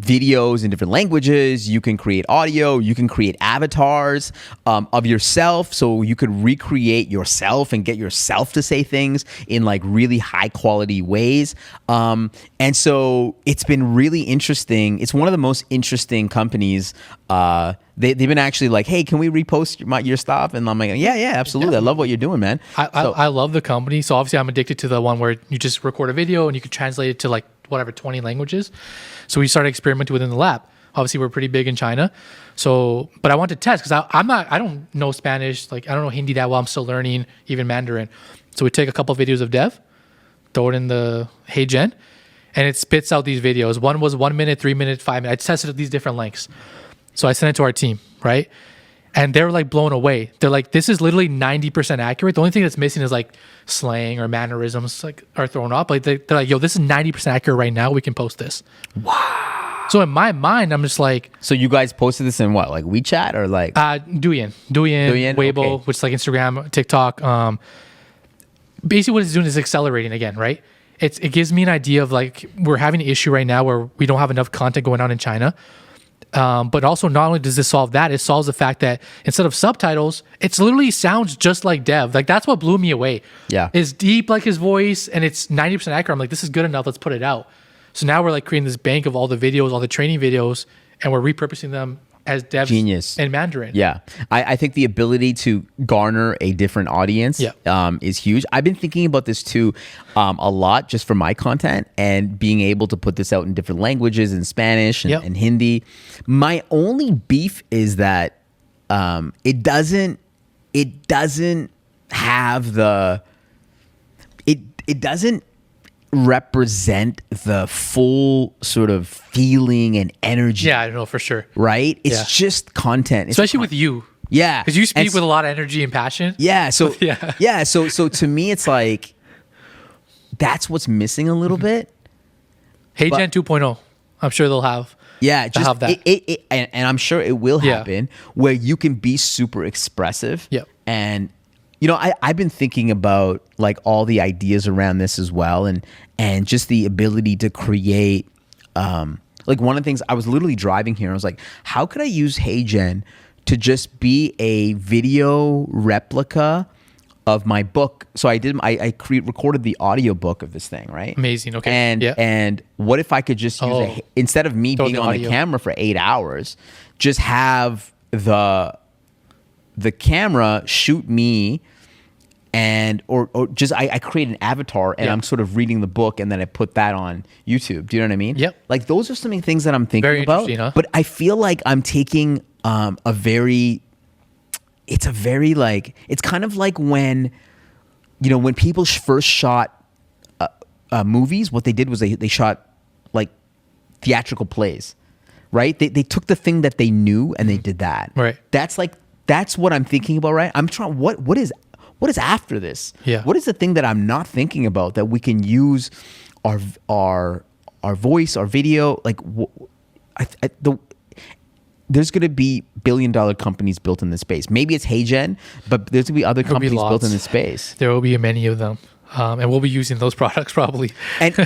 videos in different languages, you can create audio, you can create avatars of yourself, so you could recreate yourself and get yourself to say things in like really high quality ways. And so it's been really interesting. It's one of the most interesting companies. They've been actually like, hey, can we repost your stuff? And I'm like, yeah, absolutely. I love what you're doing, man. I love the company. So obviously I'm addicted to the one where you just record a video and you can translate it to like whatever 20 languages. So we started experimenting within the lab. Obviously we're pretty big in China. So, but I want to test because I don't know Spanish. Like I don't know Hindi that well. I'm still learning even Mandarin. So we take a couple of videos of dev, throw it in the HeyGen, and it spits out these videos. One was 1 minute, 3 minutes, 5 minutes. I tested these different lengths. So I sent it to our team, right? And they're like blown away. They're like, this is literally 90% accurate. The only thing that's missing is like slang or mannerisms like are thrown up. Like they're like, yo, this is 90% accurate right now. We can post this. Wow. So in my mind, I'm just like, So you guys posted this in what, like WeChat or like? Douyin, Weibo, okay. which is like Instagram, TikTok. Basically what it's doing is accelerating again, right? It gives me an idea of like, we're having an issue right now where we don't have enough content going on in China. But also, not only does this solve that, it solves the fact that instead of subtitles, it's literally sounds just like Dev. Like that's what blew me away. Yeah, it's deep like his voice, and it's 90% accurate. I'm like, this is good enough. Let's put it out. So now we're like creating this bank of all the videos, all the training videos, and we're repurposing them as devs Genius. in Mandarin. Yeah, I think the ability to garner a different audience is huge. I've been thinking about this too a lot just for my content and being able to put this out in different languages, in Spanish and Hindi. My only beef is that it doesn't have the it doesn't represent the full sort of feeling and energy. Yeah, I know for sure. Right? It's just content. Especially with you. Yeah. Because you speak with a lot of energy and passion. Yeah. So So to me, it's like that's what's missing a little bit. Hey Gen 2.0. I'm sure they'll have. Yeah, just have that. And I'm sure it will happen where you can be super expressive. Yep. And you know, I've been thinking about like all the ideas around this as well, and just the ability to create. Like one of the things I was literally driving here, I was like, how could I use HeyGen to just be a video replica of my book? So I recorded the audio book of this thing, right? Amazing. Okay. And what if I could just use instead of me being on the camera for 8 hours, just have the camera shoot me, and or just I create an avatar and I'm sort of reading the book, and then I put that on YouTube. Do you know what I mean? Yep. Like those are some things that I'm thinking Very about. interesting, huh? But I feel like I'm taking it's kind of like when, you know, when people first shot movies, what they did was they shot like theatrical plays, right? They took the thing that they knew and they did that. Right. That's what I'm thinking about, right? I'm trying, what is after this? Yeah. What is the thing that I'm not thinking about that we can use our voice, our video, like there's going to be billion-dollar companies built in this space. Maybe it's HeyGen, but there's going to be other companies built in this space. There will be many of them. And we'll be using those products probably. and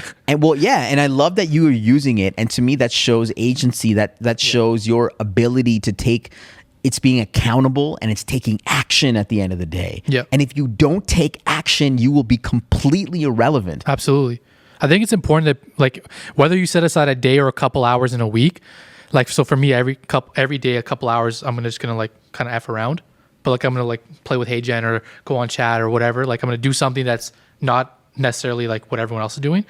well, yeah, and I love that you are using it. And to me, that shows agency, that shows your ability to take, it's being accountable and it's taking action at the end of the day. Yep. And if you don't take action, you will be completely irrelevant. Absolutely. I think it's important that, like, whether you set aside a day or a couple hours in a week, like, so for me, every day, a couple hours, I'm just going to like kind of F around. But like, I'm going to like play with HeyGen or go on chat or whatever. Like, I'm going to do something that's not necessarily like what everyone else is doing.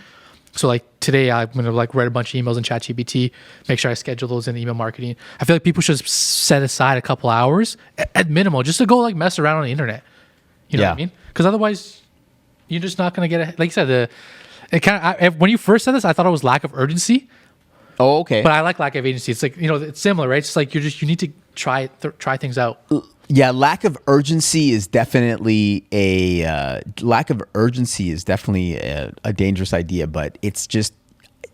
So like today, I'm going to like write a bunch of emails in ChatGPT, make sure I schedule those in email marketing. I feel like people should set aside a couple hours at minimal just to go like mess around on the internet. You know what I mean? Because otherwise, you're just not going to get like you said, when you first said this, I thought it was lack of urgency. Oh, okay. But I like lack of agency. It's like, you know, it's similar, right? It's just like you need to try things out. Yeah, lack of urgency is definitely a dangerous idea, but it's just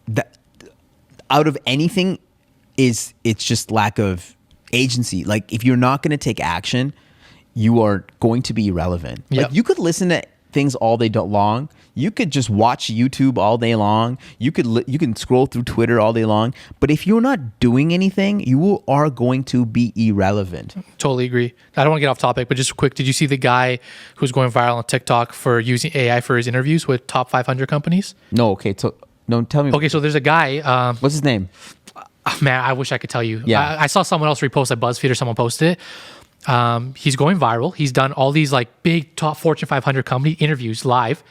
that out of anything it's just lack of agency. Like if you're not going to take action, you are going to be irrelevant. Yep. Like you could listen to things all day long. You could just watch YouTube all day long. You can scroll through Twitter all day long. But if you're not doing anything, you are going to be irrelevant. Totally agree. I don't want to get off topic, but just quick, did you see the guy who's going viral on TikTok for using AI for his interviews with top 500 companies? No, okay. No, tell me. Okay, so there's a guy. What's his name? Man, I wish I could tell you. Yeah. I saw someone else repost at BuzzFeed or someone posted it. He's going viral. He's done all these like big top Fortune 500 company interviews live.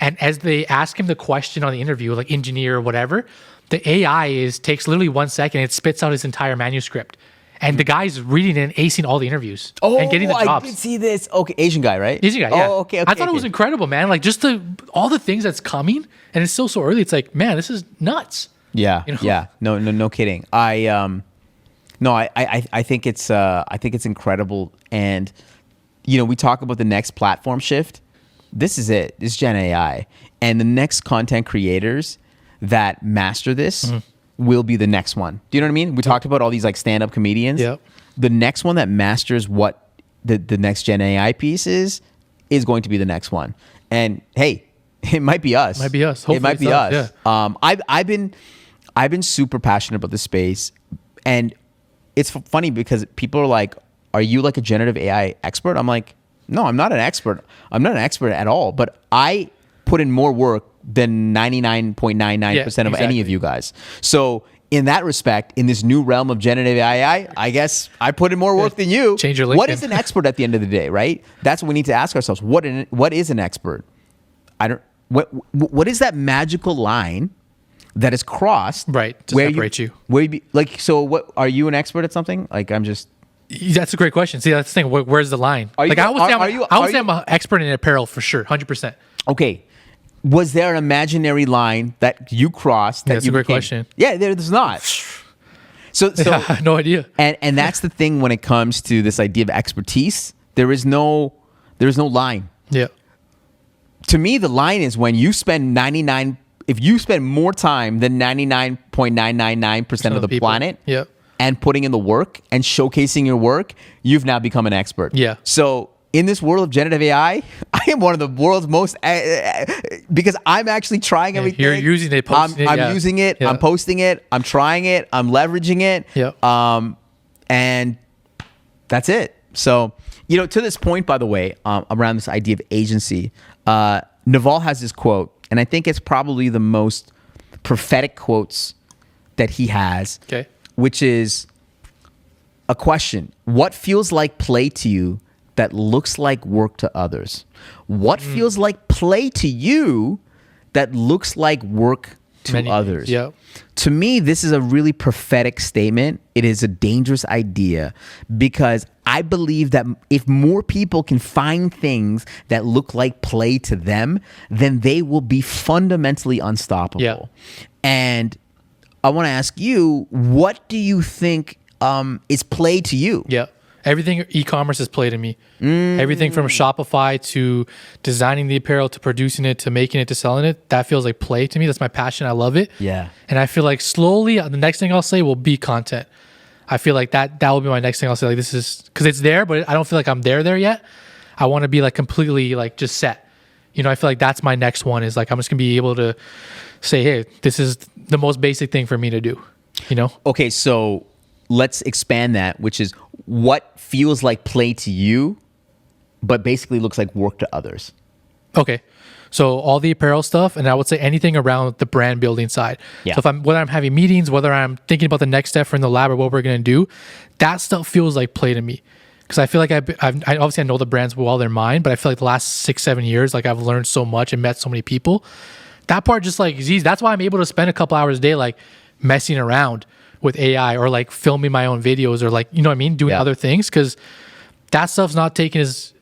And as they ask him the question on the interview, like engineer or whatever, the AI takes literally 1 second. It spits out his entire manuscript. And the guy's reading and acing all the interviews and getting the jobs. I did see this. Okay, Asian guy, right? Asian guy, yeah. Oh, okay. I thought it was incredible, man. Like just all the things that's coming, and it's still so early. It's like, man, this is nuts. Yeah, You know? yeah. No kidding. No, I think it's incredible. And, we talk about the next platform shift. This is it. This is Gen AI. And the next content creators that master this will be the next one. Do you know what I mean? We talked about all these like stand-up comedians. Yep. The next one that masters what the next Gen AI piece is going to be the next one. And hey, it might be us. Might be us. Hopefully it might it's be us. us. Yeah. I've been super passionate about this space, and it's funny because people are like, "Are you like a generative AI expert?" I'm like, "No, I'm not an expert. I'm not an expert at all. But I put in more work than 99.99% of any of you guys. So in that respect, in this new realm of generative AI, I guess I put in more work than you. Change your LinkedIn. What is an expert at the end of the day, right? That's what we need to ask ourselves. What is an expert? What is that magical line that is crossed, right, to separate you? Where you be, like, so what, are you an expert at something? Like, I'm just... That's a great question. See, that's the thing. Where's the line? I would say I'm an expert in apparel for sure, 100%. Okay. Was there an imaginary line that you crossed? That's a great question. Yeah, there's not. So no idea. And that's the thing when it comes to this idea of expertise. There is no line. Yeah. To me, the line is when you spend if you spend more time than 99.999% of the planet, yeah, and putting in the work and showcasing your work, you've now become an expert. Yeah. So in this world of generative AI, I am one of the world's most, because I'm actually trying everything. You're using it, posting I'm using it, yeah. I'm posting it, I'm trying it, I'm leveraging it. Yeah. And that's it. So, to this point, by the way, around this idea of agency, Naval has this quote, and I think it's probably the most prophetic quotes that he has. Okay. Which is a question. What feels like play to you that looks like work to others? What feels like play to you that looks like work to others? Yeah. To me, this is a really prophetic statement. It is a dangerous idea because I believe that if more people can find things that look like play to them, then they will be fundamentally unstoppable. Yeah. And I want to ask you, what do you think is play to you? Yeah. Everything e-commerce is play to me. Everything from Shopify to designing the apparel to producing it to making it to selling it, that feels like play to me. That's my passion. I love it. Yeah. And I feel like slowly the next thing I'll say will be content. I feel like that will be my next thing I'll say. Like, this is because it's there, but I don't feel like I'm there yet. I want to be like completely like just set. I feel like that's my next one is like I'm just gonna be able to say, hey, this is the most basic thing for me to do. Okay, so let's expand that, which is what feels like play to you, but basically looks like work to others. Okay. So all the apparel stuff, and I would say anything around the brand building side. Yeah. So whether I'm having meetings, whether I'm thinking about the next step for in the lab or what we're going to do, that stuff feels like play to me. Because I feel like I obviously I know the brands well, they're mine, but I feel like the last 6-7 years, like I've learned so much and met so many people. That part just like, geez, that's why I'm able to spend a couple hours a day like messing around with AI or like filming my own videos or like, you know what I mean? Doing other things, because that stuff's not taking as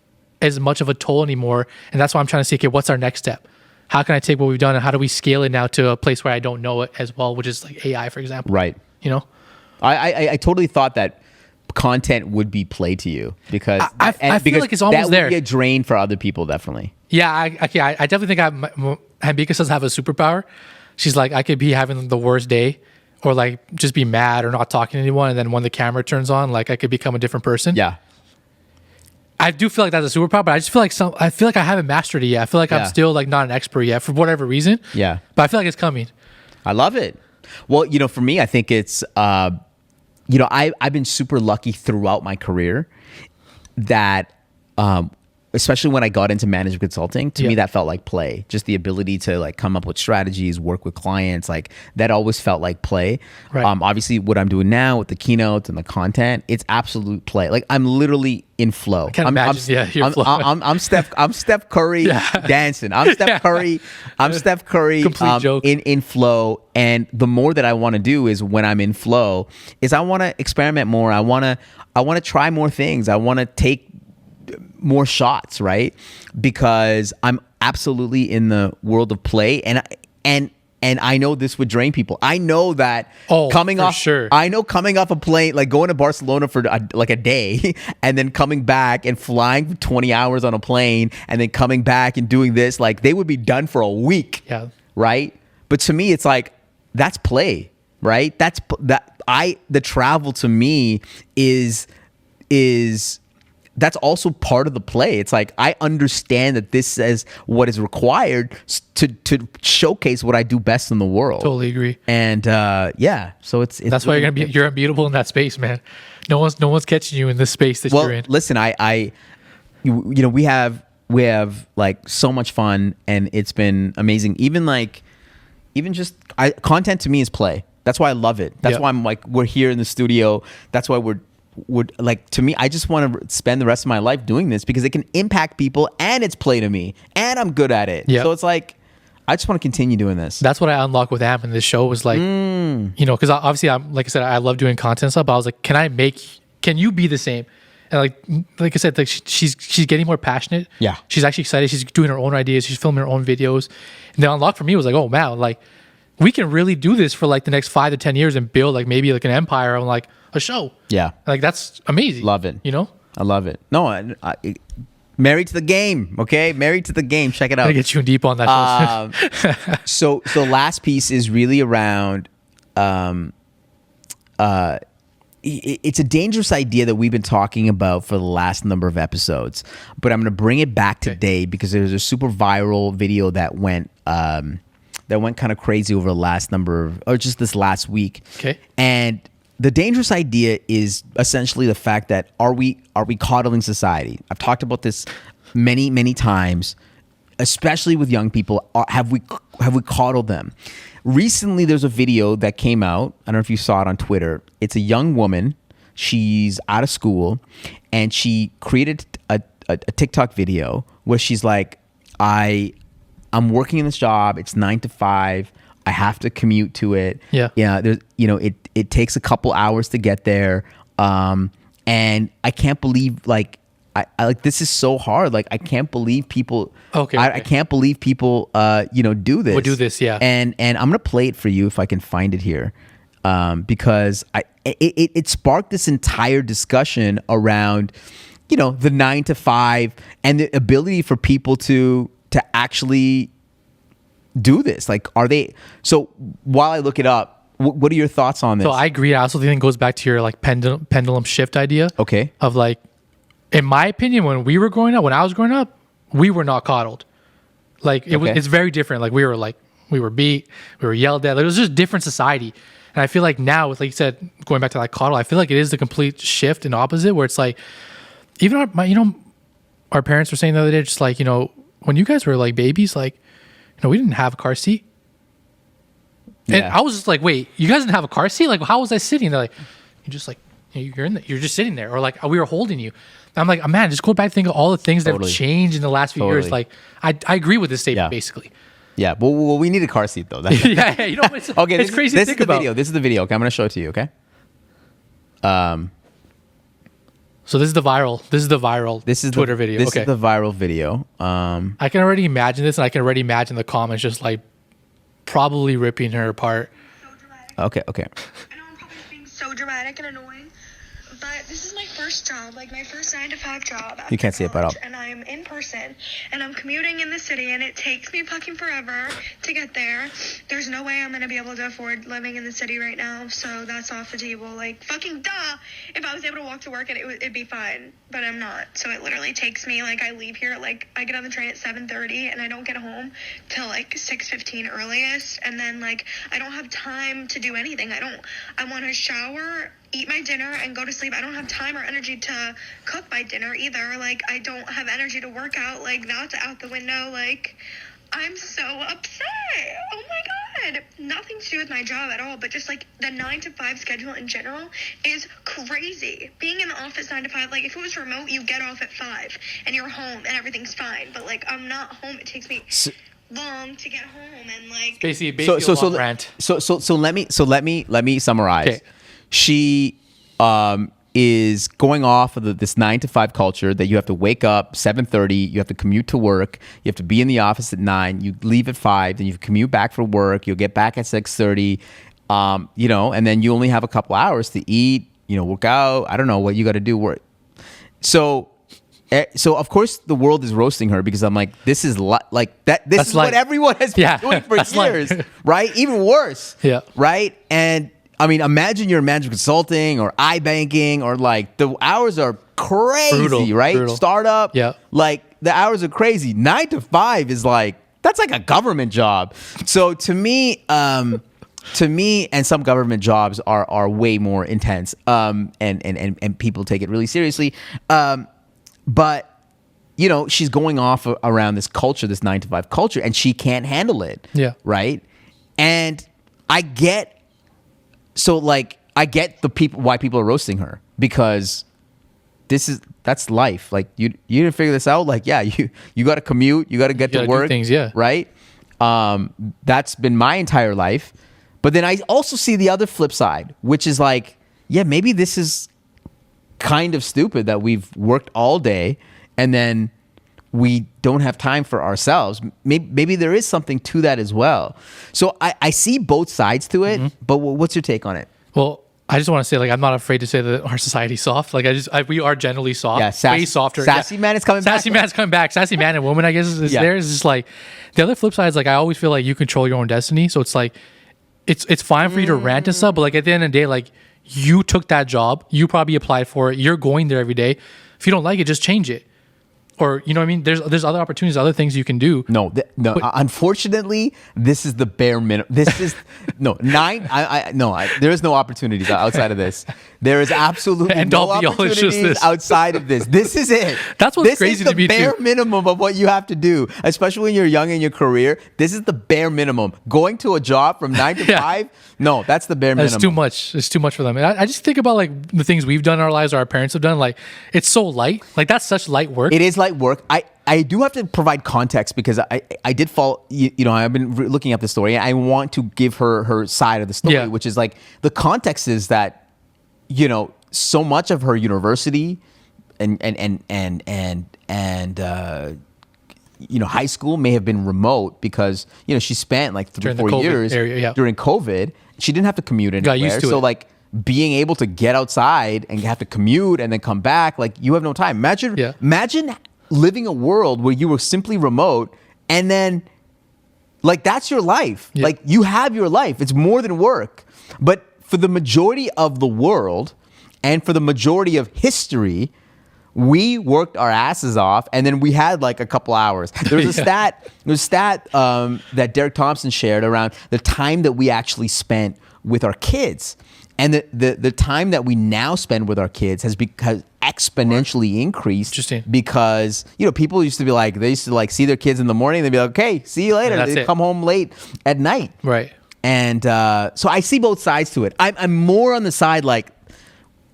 much of a toll anymore. And that's why I'm trying to see, okay, what's our next step? How can I take what we've done and how do we scale it now to a place where I don't know it as well, which is like AI, for example. Right. I totally thought that content would be play to you because I feel like it's almost that there. would be a drain for other people, definitely. Yeah, I definitely think Hambika does have a superpower. She's like, I could be having the worst day or like just be mad or not talking to anyone, and then when the camera turns on, like I could become a different person. Yeah. I do feel like that's a superpower, but I just feel like I haven't mastered it yet. I feel like I'm still like not an expert yet for whatever reason. Yeah. But I feel like it's coming. I love it. Well, for me, I think it's I've been super lucky throughout my career that especially when I got into management consulting, to me that felt like play. Just the ability to like come up with strategies, work with clients, like that always felt like play. Right. Obviously what I'm doing now with the keynotes and the content, it's absolute play. Like I'm literally in flow. I can't imagine, you're flowing. I'm Steph Curry dancing. I'm Steph Curry. I'm Steph Curry in flow. And the more that I want to do is when I'm in flow is I want to experiment more. I want to try more things. I want to take more shots, right? Because I'm absolutely in the world of play, and And I know this would drain people. I know that coming off a plane, like going to Barcelona for like a day and then coming back and flying for 20 hours on a plane and then coming back and doing this, like they would be done for a week. Yeah. Right. But to me, it's like, that's play, right? The travel to me is that's also part of the play. It's like, I understand that this is what is required to showcase what I do best in the world. Totally agree. And so it's that's why you're unbeatable in that space, man. No one's catching you in this space that you're in. Listen, we have like so much fun, and it's been amazing. Even just content to me is play. That's why I love it. That's why I'm like, we're here in the studio. That's why would like, to me, I just want to spend the rest of my life doing this because it can impact people, and it's play to me, and I'm good at it. So it's like, I just want to continue doing this. That's what I unlocked with Amp in this show was like, because obviously I'm, like I said, I love doing content stuff, but I was like, can you be the same? And like I said, like she's getting more passionate. Yeah. She's actually excited. She's doing her own ideas. She's filming her own videos. And the unlock for me was like, oh man, like we can really do this for like the next 5 to 10 years and build like maybe like an empire on like a show. Yeah. Like that's amazing. Love it. I love it. No, I married to the game. Okay. Married to the game. Check it out. I'm gonna get you in deep on that. So the last piece is really around, it's a dangerous idea that we've been talking about for the last number of episodes, but I'm going to bring it back today because there's a super viral video that went kind of crazy over the last just this last week. Okay. And the dangerous idea is essentially the fact that are we coddling society? I've talked about this many, many times, especially with young people. Have we coddled them? Recently, there's a video that came out. I don't know if you saw it on Twitter. It's a young woman. She's out of school, and she created a TikTok video where she's like, I'm working in this job. It's 9 to 5. I have to commute to it. Yeah. There's, it takes a couple hours to get there. And I can't believe I like, this is so hard. Like, I can't believe people. Okay. I can't believe people, do this. Would do this, yeah. And I'm gonna play it for you if I can find it here, because it sparked this entire discussion around, the 9 to 5 and the ability for people to actually do this. Like, are they? So while I look it up, what are your thoughts on this? So I agree. I also think it goes back to your like pendulum shift idea. Okay. Of like, in my opinion, when I was growing up, we were not coddled. Like it's very different. Like we were beat, we were yelled at. Like, it was just a different society. And I feel like now, with like you said, going back to like coddle, I feel like it is the complete shift and opposite, where it's like, even our parents were saying the other day, just like, when you guys were like babies, like, we didn't have a car seat. Yeah. And I was just like, wait, you guys didn't have a car seat? Like, how was I sitting? They're like, you just like, you're in there, you're just sitting there, or like we were holding you. I'm like, man, just go back and think of all the things that have changed in the last few years. Like, I agree with this statement, basically. Yeah, well, we need a car seat though. Yeah, it's, okay, it's crazy to think about. This is the video. Okay, I'm gonna show it to you. Okay. So this is the viral Twitter video. This is the viral video. I can already imagine this, and I can already imagine the comments just like probably ripping her apart. So dramatic. Okay. I know I'm probably being so dramatic and annoying, but this is my first job, like my first 9 to 5 job. You can't see it, but I'll... And I'm in person, and I'm commuting in the city, and it takes me fucking forever to get there. There's no way I'm gonna be able to afford living in the city right now, so that's off the table. Like, fucking duh! If I was able to walk to work, it'd be fine, but I'm not. So it literally takes me, like, I leave here, like, I get on the train at 7:30, and I don't get home till, like, 6:15 earliest, and then, like, I don't have time to do anything. I want to shower, eat my dinner, and go to sleep. I don't have time or energy to cook my dinner either. Like, I don't have energy to work out. Like, that's out the window. Like, I'm so upset. Oh my God. Nothing to do with my job at all, but just like the 9 to 5 schedule in general is crazy. Being in the office 9 to 5, like if it was remote, you get off at 5 and you're home and everything's fine. But like, I'm not home. It takes me long to get home, and like basically a long rant. So let me summarize. Okay. She is going off of this 9 to 5 culture that you have to wake up 7:30, you have to commute to work, you have to be in the office at 9, you leave at 5, then you commute back for work, you'll get back at 6:30, and then you only have a couple hours to eat, work out. I don't know what you got to do. So of course the world is roasting her because I'm like, this is like that. This is what everyone has been doing for years, right? Even worse, right? And I mean, imagine you're in management consulting or iBanking or like the hours are crazy, right? Brutal. Startup, like the hours are crazy. 9 to 5 is like, that's like a government job. So to me, and some government jobs are way more intense, and people take it really seriously. But she's going off around this culture, this 9 to 5 culture, and she can't handle it. Yeah. Right. And I get why people are roasting her, because that's life. Like you didn't figure this out. Like, yeah, you got to commute, you got to get to work, things, right? That's been my entire life. But then I also see the other flip side, which is like, yeah, maybe this is kind of stupid that we've worked all day and then we don't have time for ourselves. Maybe there is something to that as well. So I see both sides to it, but what's your take on it? Well, I just want to say, like, I'm not afraid to say that our society's soft. Like, we are generally soft, way softer. Sassy Man is coming back. Sassy Man's coming back. Sassy Man and Woman, I guess, is there. It's just like, the other flip side is like, I always feel like you control your own destiny. So it's like, it's fine for you to rant and stuff, but like at the end of the day, like, you took that job, you probably applied for it, you're going there every day. If you don't like it, just change it. Or, you know what I mean? There's other opportunities, other things you can do. No. Unfortunately, this is the bare minimum. This is there is no opportunities outside of this. There is absolutely no opportunities outside of this. This is it. That's what's crazy to me too. This is the bare minimum of what you have to do, especially when you're young in your career. This is the bare minimum. Going to a job from 9 to 5, no, that's the bare minimum. It's too much. It's too much for them. And I just think about like the things we've done in our lives, or our parents have done. Like, it's so light. Like, that's such light work. It is light work. I do have to provide context because I did fall, I've been looking up the story. I want to give her side of the story, which is like, the context is that, so much of her university and high school may have been remote because, she spent like 3-4 years during COVID. She didn't have to commute anywhere. Got used to it. Like, being able to get outside and have to commute and then come back, like, you have no time. Imagine living a world where you were simply remote and then, like, that's your life. Yeah. Like, you have your life. It's more than work. But for the majority of the world and for the majority of history, we worked our asses off and then we had like a couple hours. There's a stat that Derek Thompson shared around the time that we actually spent with our kids. And the time that we now spend with our kids has exponentially increased. Interesting. Because, people used to be like, they used to like see their kids in the morning. They'd be like, okay, see you later. They'd come home late at night. Right. And so I see both sides to it. I'm more on the side like,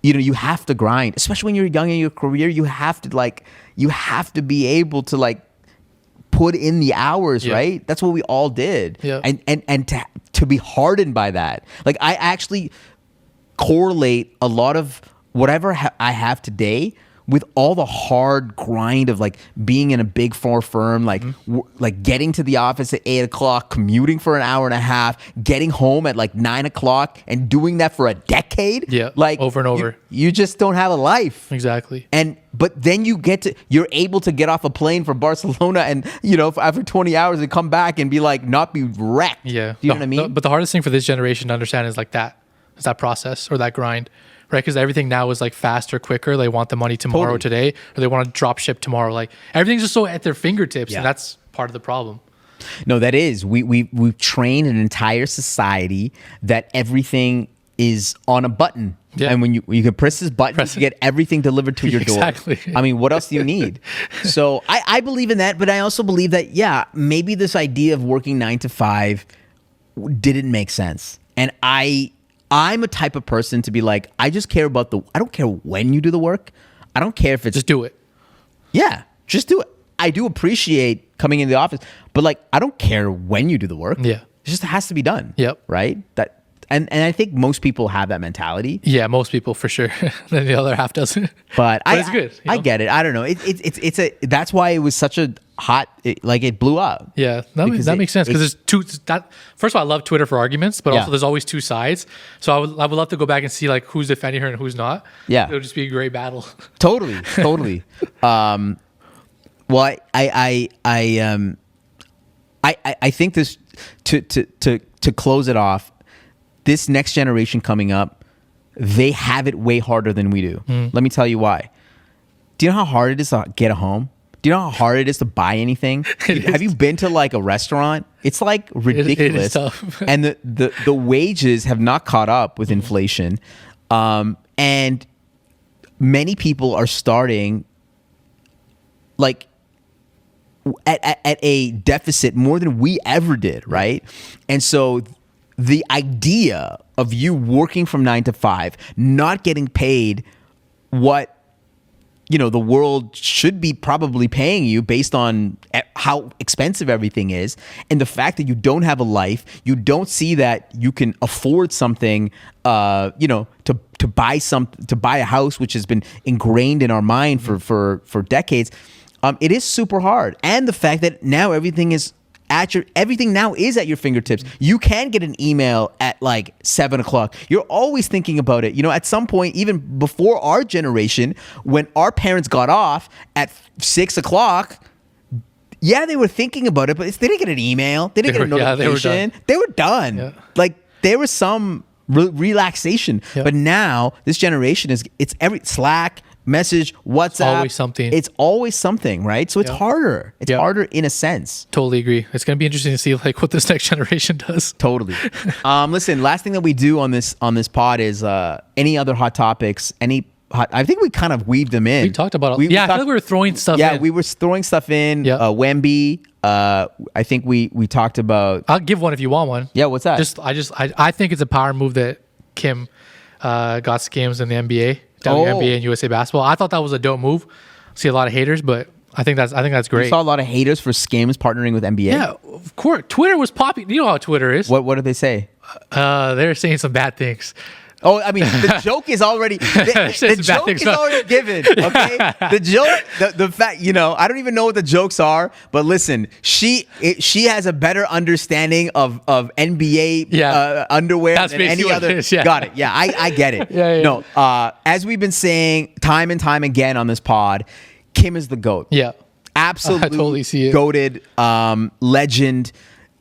you have to grind, especially when you're young in your career. You have to be able to like put in the hours, right? That's what we all did. Yeah. And to be hardened by that. Like, I actually correlate a lot of whatever I have today with all the hard grind of like being in a big four firm, like like getting to the office at 8 o'clock, commuting for an hour and a half, getting home at like 9 o'clock, and doing that for a decade. Yeah, like over and over. You just don't have a life. Exactly. But then you're able to get off a plane for Barcelona and after 20 hours and come back and be like, not be wrecked. Yeah. Do you know what I mean? But the hardest thing for this generation to understand is like that process or that grind. Right, because everything now is like faster, quicker. They want the money tomorrow, today, or they want to drop ship tomorrow. Like, everything's just so at their fingertips, and that's part of the problem. No, that is. We've trained an entire society that everything is on a button, and when you can press this button, you get everything delivered to your door. Exactly. I mean, what else do you need? So I believe in that, but I also believe that maybe this idea of working 9 to 5 didn't make sense, and I'm a type of person to be like, I just care about I don't care when you do the work. I don't care if it's... Just do it. Yeah, just do it. I do appreciate coming into the office, but like, I don't care when you do the work. Yeah. It just has to be done. Yep. Right? That And I think most people have that mentality. Yeah, most people for sure. Then the other half doesn't. But it's good. I get it. I don't know. It's a that's why it was such a hot it blew up. Yeah, that makes sense because there's two. First of all, I love Twitter for arguments, but also there's always two sides. So I would love to go back and see like who's defending her and who's not. Yeah, it would just be a great battle. Totally. Well, I think this to close it off. This next generation coming up, they have it way harder than we do. Let me tell you why. Do you know how hard it is to get a home? Do you know how hard it is to buy anything? Have you been to like a restaurant? It's like ridiculous. It is tough. And the wages have not caught up with inflation. And many people are starting like at a deficit more than we ever did, right? And so the idea of you working from 9 to 5, not getting paid what the world should be probably paying you based on how expensive everything is, and the fact that you don't have a life, you don't see that you can afford something, to buy a house, which has been ingrained in our mind for decades. It is super hard, and the fact that now everything now is at your fingertips. You can get an email at like 7 o'clock. You're always thinking about it. At some point, even before our generation, when our parents got off at 6 o'clock, they were thinking about it, but they didn't get an email. They didn't get a notification. They were done. Yeah. Like there was some relaxation. Yeah. But now this generation it's every Slack, message, WhatsApp. It's always something, right? So it's harder. It's harder in a sense. Totally agree. It's going to be interesting to see like what this next generation does. Totally. Listen, last thing that we do on this pod is any other hot topics, I think we kind of weaved them in. We talked about it. I feel like we were throwing stuff in. Yeah, we were throwing stuff in. Wemby. I think we talked about. I'll give one if you want one. Yeah, what's that? I think it's a power move that Kim got Skims in the NBA. WNBA and USA Basketball. I thought that was a dope move. See a lot of haters, but I think that's great. You saw a lot of haters for Skims partnering with NBA. Yeah, of course. Twitter was popping. You know how Twitter is. What did they say? They're saying some bad things. Oh, I mean, the joke is already the joke is already given. Okay, the joke, the fact, I don't even know what the jokes are, but listen, she has a better understanding of NBA underwear than any other. Got it? Yeah, I get it. No, as we've been saying time and time again on this pod, Kim is the GOAT. Yeah, absolutely, I totally see it. GOATed, legend.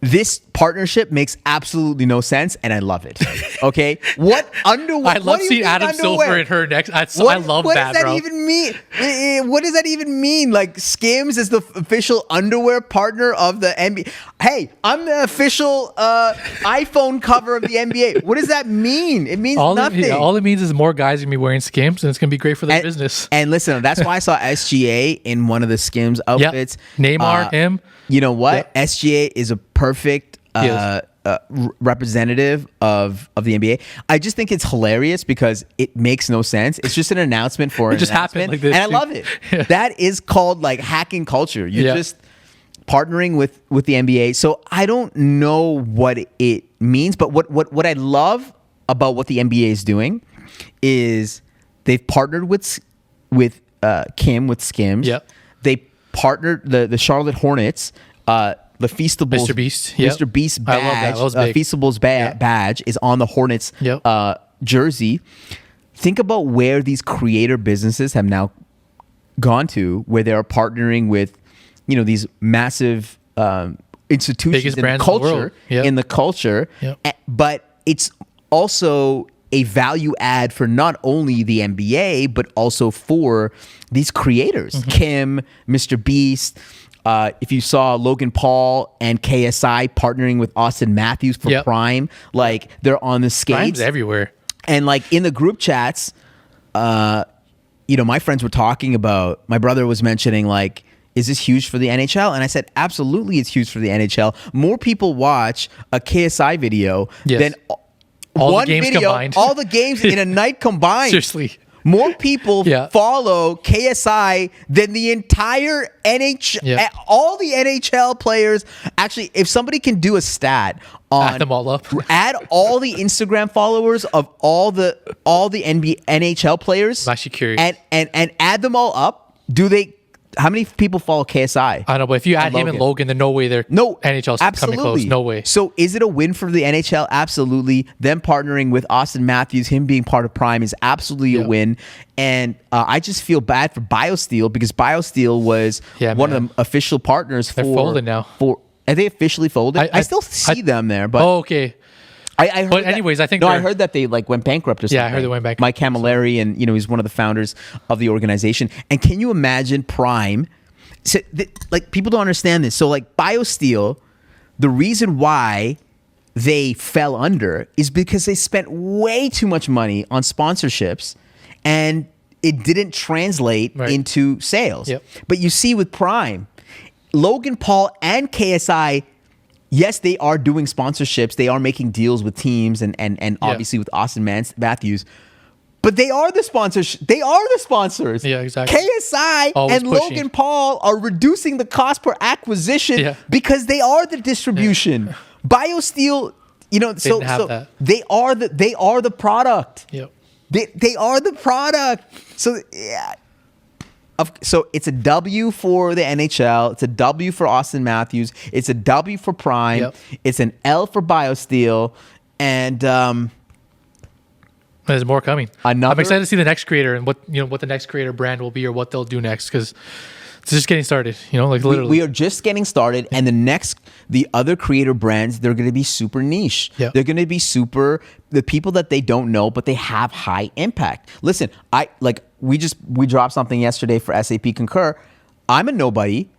This partnership makes absolutely no sense, and I love it. Okay, what underwear? I love seeing Adam Silver in her next. I love what that. What does that even mean? What does that even mean? Like Skims is the official underwear partner of the NBA. Hey, I'm the official iPhone cover of the NBA. What does that mean? It means nothing. All it means is more guys are gonna be wearing Skims, and it's gonna be great for their business. And listen, that's why I saw SGA in one of the Skims outfits. Neymar, him. You know what? SGA is a perfect representative of the NBA. I just think it's hilarious because it makes no sense. It's just an announcement for an announcement, like this, and I love it. Yeah. That is called like hacking culture. You're just partnering with the NBA. So I don't know what it means, but what I love about what the NBA is doing is they've partnered with Kim with Skims. Yep. They partnered the Charlotte Hornets. The Feastables, Mr. Beast, Mr. Beast badge, Feastables badge is on the Hornets jersey. Think about where these creator businesses have now gone to, where they are partnering with, these massive institutions in the culture. Yep. But it's also a value add for not only the NBA, but also for these creators. Mm-hmm. Kim, Mr. Beast. If you saw Logan Paul and KSI partnering with Austin Matthews for Prime, like they're on the skates. Prime's everywhere. And like in the group chats, my friends were talking about, my brother was mentioning like, is this huge for the NHL? And I said, absolutely it's huge for the NHL. More people watch a KSI video than all the games combined. All the games in a night combined. Seriously. more people Yeah. follow KSI than the entire NHL. Yeah. All the NHL players. Actually, if somebody can do a stat on Add them all up. add all the Instagram followers of all the NHL players. I'm actually curious. And add them all up. How many people follow KSI? I don't know, but if you add him and Logan, then no way they're NHL's coming close. No way. So is it a win for the NHL? Absolutely. Them partnering with Austin Matthews, him being part of Prime is absolutely a win. And I just feel bad for BioSteel because BioSteel was one of the official partners for. They're folded now. Are they officially folded? I still see them there, but. Oh, okay. I heard but anyways, I think I heard that they went bankrupt or something. Yeah, I heard they went bankrupt. Mike Camilleri, and he's one of the founders of the organization. And can you imagine Prime? So, people don't understand this. So BioSteel, the reason why they fell under is because they spent way too much money on sponsorships, and it didn't translate into sales. Yep. But you see with Prime, Logan Paul and KSI. Yes, they are doing sponsorships. They are making deals with teams and obviously with Austin Matthews. But they are the sponsors. They are the sponsors. Yeah, exactly. KSI Always and pushing. Logan Paul are reducing the cost per acquisition because they are the distribution. BioSteel, that. they are the product. Yep. They are the product. So yeah. So it's a W for the NHL. It's a W for Austin Matthews. It's a W for Prime. Yep. It's an L for BioSteel. And there's more coming. I'm excited to see the next creator and what the next creator brand will be or what they'll do next because it's just getting started. Literally. We are just getting started, and the other creator brands, they're going to be super niche. Yeah. They're going to be the people that they don't know, but they have high impact. Listen, we dropped something yesterday for SAP Concur. I'm a nobody.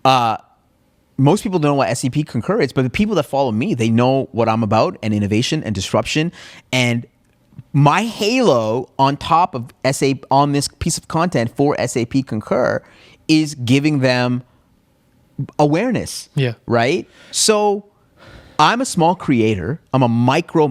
Most people don't know what SAP Concur is, but the people that follow me, they know what I'm about and innovation and disruption. And my halo on top of SAP on this piece of content for SAP Concur is giving them awareness. Yeah. Right? So I'm a small creator. I'm a micro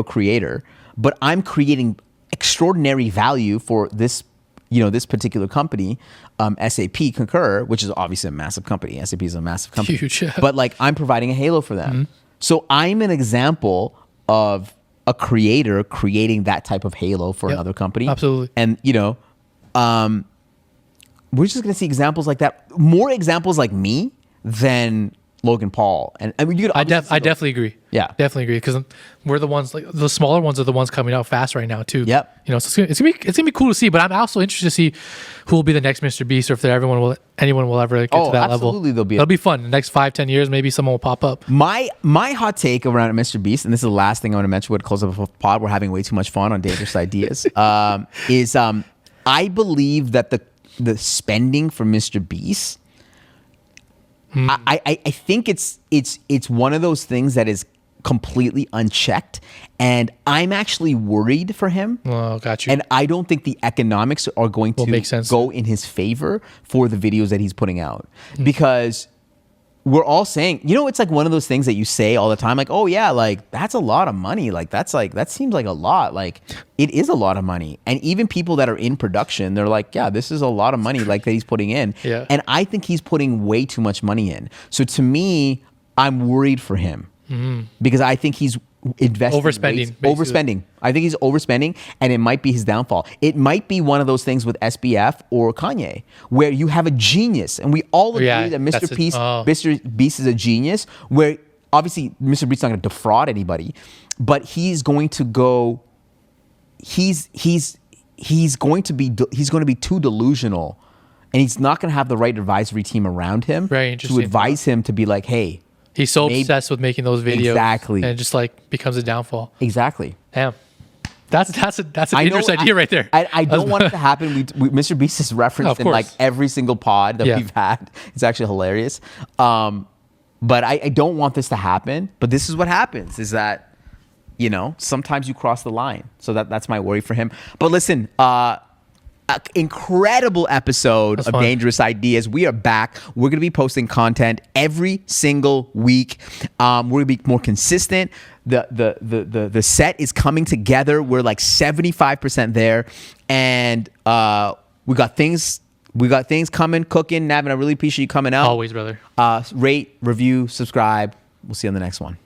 creator, but I'm creating extraordinary value for this, this particular company, SAP Concur, which is obviously a massive company. SAP is a massive company. Huge. But I'm providing a halo for them. Mm-hmm. So I'm an example of a creator creating that type of halo for another company. Absolutely. And, we're just going to see examples like that. More examples like me than Logan Paul. And I mean, I definitely agree. Yeah. Definitely agree. Because we're the ones, the smaller ones are the ones coming out fast right now, too. Yep. So it's gonna be cool to see. But I'm also interested to see who will be the next Mr. Beast or if anyone will ever get to that level. Absolutely. It'll be fun. The next 5-10 years, maybe someone will pop up. My hot take around Mr. Beast, and this is the last thing I want to mention. Would close up a pod. We're having way too much fun on Dangerous Ideas. I believe that the spending for Mr. Beast. I think it's one of those things that is completely unchecked, and I'm actually worried for him. Oh, got you. And I don't think the economics are going to make sense. go in his favor for the videos that he's putting out because we're all saying, it's like one of those things that you say all the time, like, oh yeah, that's a lot of money. That seems like a lot. It is a lot of money. And even people that are in production, they're like, yeah, this is a lot of money that he's putting in. Yeah. And I think he's putting way too much money in. So to me, I'm worried for him because I think he's investing. Overspending. I think he's overspending, and it might be his downfall. It might be one of those things with SBF or Kanye, where you have a genius, and we all agree that Mr. Beast is a genius. Where obviously Mr. Beast's not going to defraud anybody, but he's going to go. He's going to be too delusional, and he's not going to have the right advisory team around him to advise him to be like, hey. He's so obsessed with making those videos. Exactly. And it just becomes a downfall. Exactly. Damn. That's an interesting idea right there. I don't want it to happen. Mr. Beast is referenced in every single pod that we've had. It's actually hilarious. But I don't want this to happen. But this is what happens is that, sometimes you cross the line. So that's my worry for him. But listen, incredible episode of fun. Dangerous Ideas. We are back. We're going to be posting content every single week. We're going to be more consistent. The set is coming together. We're like 75% there, and we got things coming, cooking. Navin, I really appreciate you coming out. Always, brother. Rate, review, subscribe. We'll see you on the next one.